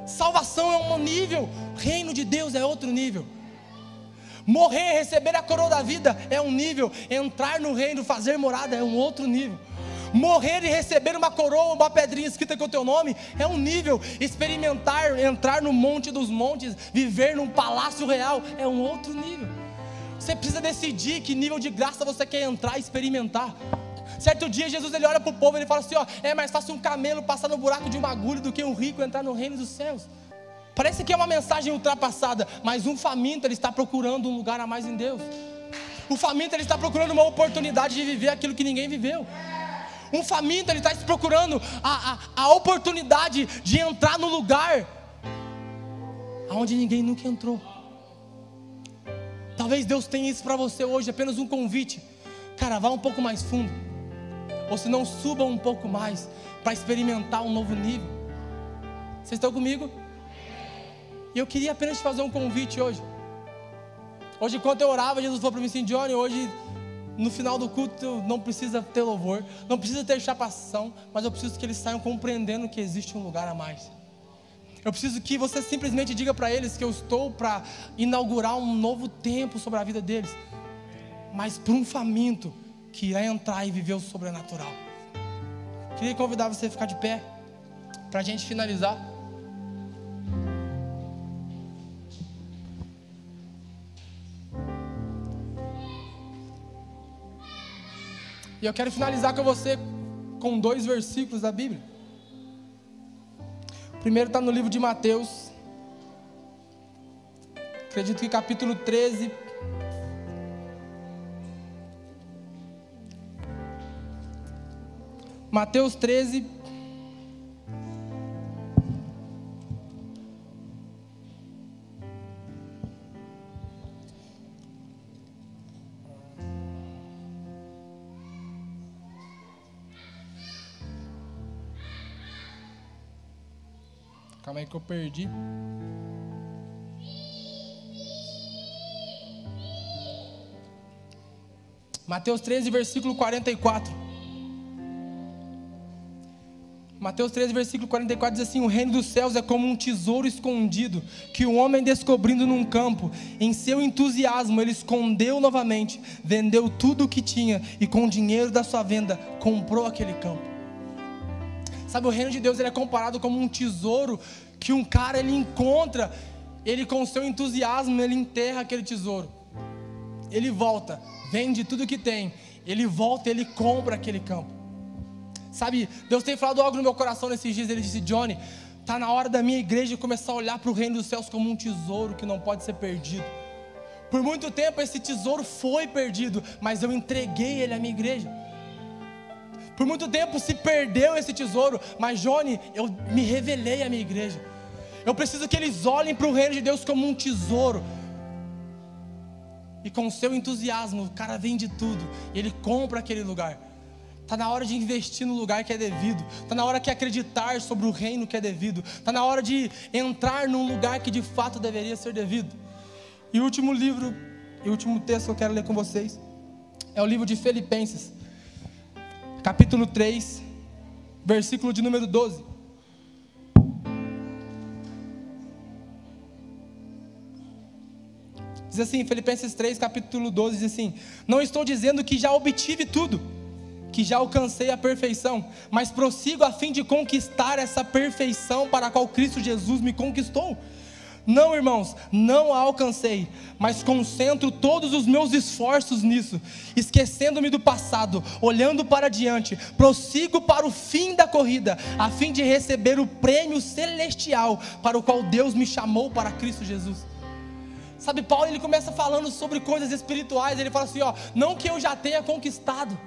Salvação é um nível, reino de Deus é outro nível. Morrer, receber a coroa da vida é um nível. Entrar no reino, fazer morada é um outro nível. Morrer e receber uma coroa, uma pedrinha escrita com o teu nome é um nível. Experimentar, entrar no monte dos montes, viver num palácio real é um outro nível. Você precisa decidir que nível de graça você quer entrar e experimentar. Certo dia Jesus ele olha para o povo e ele fala assim, ó, é mais fácil um camelo passar no buraco de uma agulha do que um rico entrar no reino dos céus. Parece que é uma mensagem ultrapassada, mas um faminto ele está procurando um lugar a mais em Deus. O faminto ele está procurando uma oportunidade de viver aquilo que ninguém viveu. Um faminto ele está procurando a oportunidade de entrar no lugar aonde ninguém nunca entrou. Talvez Deus tenha isso para você hoje, apenas um convite. Cara, vá um pouco mais fundo. Ou se não, suba um pouco mais para experimentar um novo nível. Vocês estão comigo? E eu queria apenas te fazer um convite hoje. Hoje, enquanto eu orava, Jesus falou para mim assim, Johnny, hoje, no final do culto, não precisa ter louvor, não precisa ter chapação, mas eu preciso que eles saiam compreendendo que existe um lugar a mais. Eu preciso que você simplesmente diga para eles que eu estou para inaugurar um novo tempo sobre a vida deles. Mas para um faminto que irá entrar e viver o sobrenatural. Queria convidar você a ficar de pé para a gente finalizar. E eu quero finalizar com você com 2 versículos da Bíblia. Primeiro está no livro de Mateus. Acredito que capítulo 13. Mateus 13. Calma aí que eu perdi. Mateus 13, versículo 44. Mateus 13, versículo 44 diz assim: o reino dos céus é como um tesouro escondido, que o homem descobrindo num campo, em seu entusiasmo ele escondeu novamente, vendeu tudo o que tinha e com o dinheiro da sua venda comprou aquele campo. Sabe, o reino de Deus ele é comparado como um tesouro que um cara ele encontra, ele com o seu entusiasmo ele enterra aquele tesouro, ele volta, vende tudo que tem, ele volta, ele compra aquele campo. Sabe, Deus tem falado algo no meu coração nesses dias. Ele disse: Johnny, está na hora da minha igreja começar a olhar para o reino dos céus como um tesouro que não pode ser perdido. Por muito tempo esse tesouro foi perdido, mas eu entreguei ele à minha igreja. Por muito tempo se perdeu esse tesouro, mas Johnny, eu me revelei à minha igreja. Eu preciso que eles olhem para o reino de Deus como um tesouro. E com o seu entusiasmo, o cara vende tudo, e ele compra aquele lugar. Está na hora de investir no lugar que é devido. Está na hora de acreditar sobre o reino que é devido. Está na hora de entrar num lugar que de fato deveria ser devido. E o último livro, e o último texto que eu quero ler com vocês é o livro de Filipenses, capítulo 3, versículo de número 12. Diz assim, Filipenses 3, capítulo 12, diz assim: não estou dizendo que já obtive tudo, que já alcancei a perfeição, mas prossigo a fim de conquistar essa perfeição para a qual Cristo Jesus me conquistou. Não, irmãos, não a alcancei, mas concentro todos os meus esforços nisso, esquecendo-me do passado, olhando para diante, prossigo para o fim da corrida, a fim de receber o prêmio celestial para o qual Deus me chamou para Cristo Jesus. Sabe, Paulo ele começa falando sobre coisas espirituais. Ele fala assim, ó, não que eu já tenha conquistado,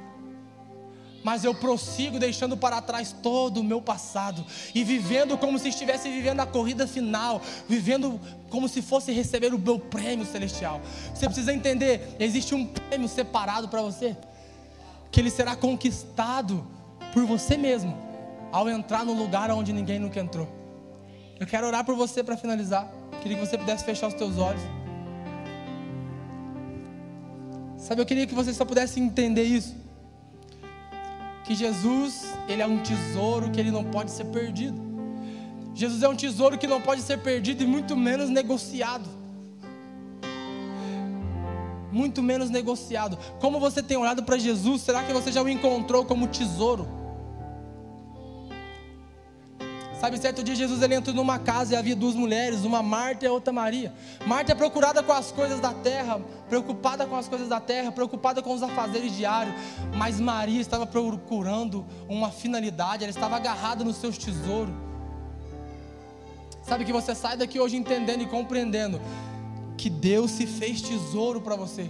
mas eu prossigo deixando para trás todo o meu passado e vivendo como se estivesse vivendo a corrida final, vivendo como se fosse receber o meu prêmio celestial. Você precisa entender, existe um prêmio separado para você, que ele será conquistado por você mesmo, ao entrar no lugar onde ninguém nunca entrou. Eu quero orar por você para finalizar. Queria que você pudesse fechar os teus olhos. Sabe, eu queria que você só pudesse entender isso, que Jesus, ele é um tesouro que ele não pode ser perdido. Jesus é um tesouro que não pode ser perdido e muito menos negociado. Muito menos negociado. Como você tem olhado para Jesus, será que você já o encontrou como tesouro? Sabe, certo dia Jesus ele entrou numa casa e havia duas mulheres, uma Marta e a outra Maria. Marta é procurada com as coisas da terra, preocupada com as coisas da terra, preocupada com os afazeres diários. Mas Maria estava procurando uma finalidade, ela estava agarrada nos seus tesouros. Sabe, que você sai daqui hoje entendendo e compreendendo que Deus se fez tesouro para você.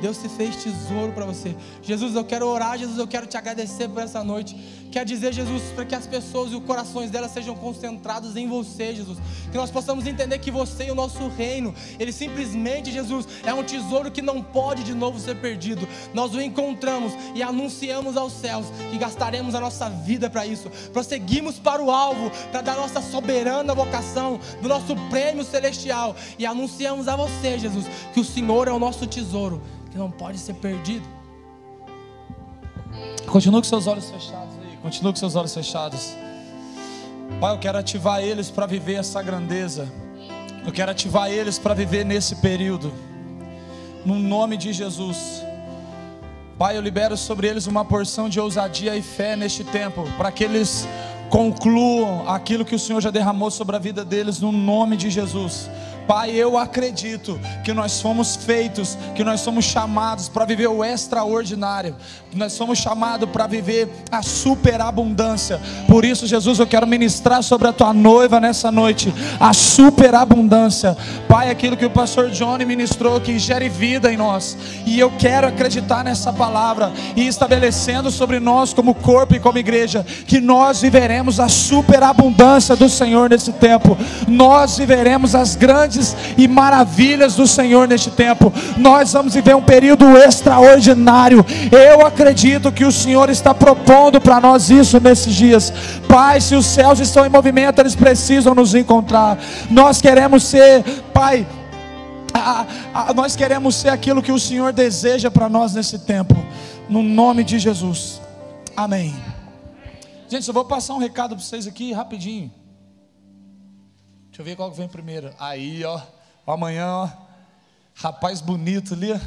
Deus se fez tesouro para você. Jesus, eu quero orar, Jesus, eu quero te agradecer por essa noite. Quero dizer, Jesus, para que as pessoas e os corações delas sejam concentrados em você, Jesus. Que nós possamos entender que você e o nosso reino, ele simplesmente, Jesus, é um tesouro que não pode de novo ser perdido. Nós o encontramos e anunciamos aos céus que gastaremos a nossa vida para isso. Prosseguimos para o alvo, para dar nossa soberana vocação, do nosso prêmio celestial. E anunciamos a você, Jesus, que o Senhor é o nosso tesouro, que não pode ser perdido. Continua com seus olhos fechados aí. Continua com seus olhos fechados. Pai, eu quero ativar eles para viver essa grandeza. Eu quero ativar eles para viver nesse período, no nome de Jesus. Pai, eu libero sobre eles uma porção de ousadia e fé neste tempo, para que eles concluam aquilo que o Senhor já derramou sobre a vida deles, no nome de Jesus. Pai, eu acredito que nós fomos feitos, que nós somos chamados para viver o extraordinário, que nós somos chamados para viver a superabundância. Por isso, Jesus, eu quero ministrar sobre a tua noiva nessa noite, a superabundância. Pai, aquilo que o pastor Johnny ministrou, que gere vida em nós, e eu quero acreditar nessa palavra, e estabelecendo sobre nós como corpo e como igreja, que nós viveremos a superabundância do Senhor nesse tempo. Nós viveremos as grandes e maravilhas do Senhor neste tempo. Nós vamos viver um período extraordinário. Eu acredito que o Senhor está propondo para nós isso nesses dias. Pai, se os céus estão em movimento, eles precisam nos encontrar. Nós queremos ser, Pai, nós queremos ser aquilo que o Senhor deseja para nós nesse tempo, no nome de Jesus, amém. Gente, eu vou passar um recado para vocês aqui rapidinho. Deixa eu ver qual que vem primeiro. Aí, ó, amanhã, ó, rapaz bonito ali, ó.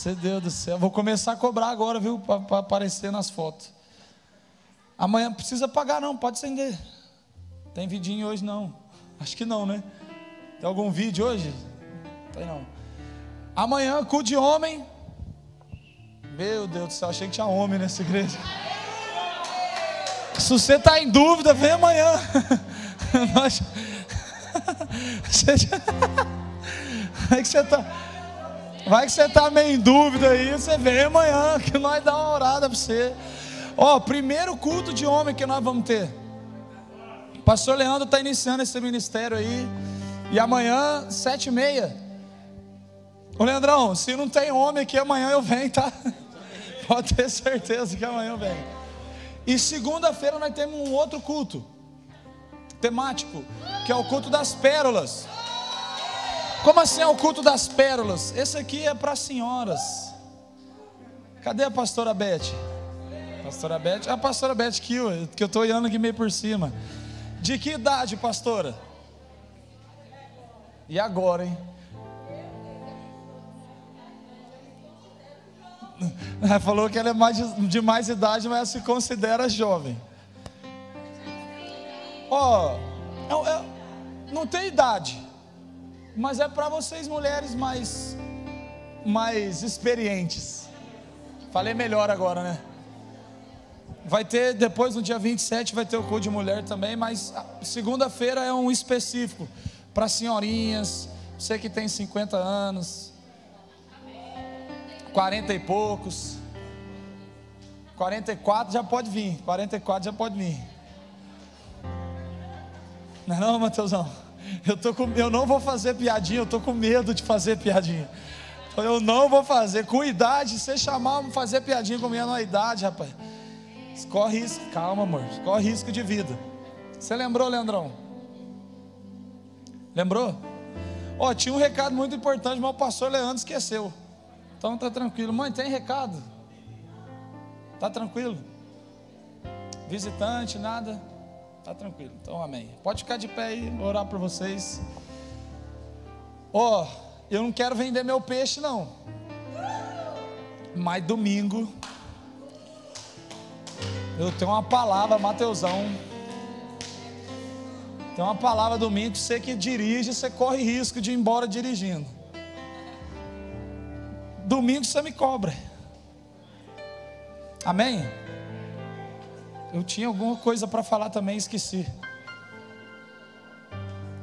Meu Deus do céu, vou começar a cobrar agora, viu, para aparecer nas fotos. Amanhã não precisa pagar não, pode acender. Tem vidinho hoje não? Acho que não, né? Tem algum vídeo hoje? Tem não. Amanhã, culto de homem. Meu Deus do céu, achei que tinha homem nessa igreja. Se você está em dúvida, vem amanhã. Vai que você está meio em dúvida aí, você vem amanhã, que nós dá uma orada para você. Ó, primeiro culto de homem que nós vamos ter. O pastor Leandro está iniciando esse ministério aí. E amanhã, 7h30. Ô Leandrão, se não tem homem aqui, amanhã eu venho, tá? Pode ter certeza que amanhã eu venho. E segunda-feira nós temos um outro culto temático, que é o culto das pérolas. Como assim é o culto das pérolas? Esse aqui é para senhoras. Cadê a pastora Beth? Pastora Beth? A pastora Beth aqui, que eu estou olhando aqui meio por cima. De que idade, pastora? E agora, hein? Ela falou que ela é de mais idade, mas ela se considera jovem. Ó, não tem idade, mas é para vocês mulheres mais experientes. Falei melhor agora, né? Vai ter depois, no dia 27, vai ter o culto de mulher também, mas segunda-feira é um específico para senhorinhas, você que tem 50 anos, 40 e poucos, 44 já pode vir, 44 já pode vir. Não é não, Mateusão? Eu não vou fazer piadinha, eu estou com medo de fazer piadinha. Então eu não vou fazer, com idade, você chamar para fazer piadinha com minha idade, rapaz, corre risco, calma amor, corre risco de vida. Você lembrou, Leandrão? Lembrou? Ó, tinha um recado muito importante, mas o pastor Leandro esqueceu. Então tá tranquilo. Mãe, tem recado? Tá tranquilo? Visitante, nada? Tá tranquilo. Então amém. Pode ficar de pé aí, vou orar por vocês. Ó, eu não quero vender meu peixe não, mas domingo eu tenho uma palavra, Mateusão. Tem uma palavra domingo que você que dirige, você corre risco de ir embora dirigindo. Domingo você me cobra. Amém? Eu tinha alguma coisa para falar também, esqueci.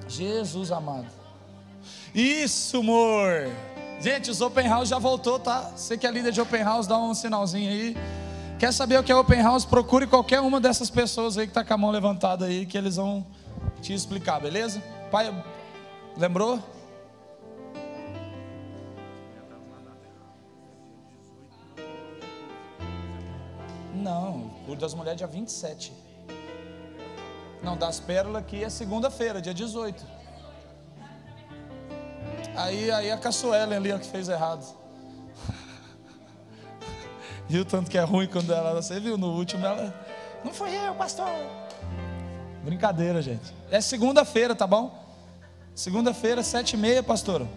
Jesus amado. Isso, amor. Gente, os open house já voltou, tá? Você que é líder de open house, dá um sinalzinho aí. Quer saber o que é open house? Procure qualquer uma dessas pessoas aí que está com a mão levantada aí, que eles vão te explicar, beleza? Pai, lembrou? Não, o das mulheres dia 27. Não, das pérolas aqui é segunda-feira, dia 18. Aí a Caçoela ali, ó, que fez errado. E o tanto que é ruim quando ela, você viu no último, ela, não fui eu, pastor. Brincadeira, gente. É segunda-feira, tá bom? Segunda-feira, 7h30, pastora.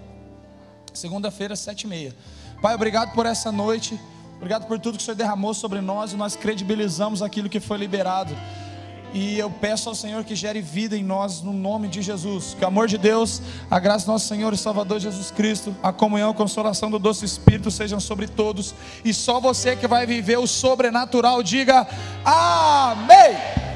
Segunda-feira, 7h30. Pai, obrigado por essa noite. Obrigado por tudo que o Senhor derramou sobre nós. E nós credibilizamos aquilo que foi liberado. E eu peço ao Senhor que gere vida em nós, no nome de Jesus. Que o amor de Deus, a graça do nosso Senhor e Salvador Jesus Cristo, a comunhão e a consolação do doce Espírito sejam sobre todos. E só você que vai viver o sobrenatural, diga amém.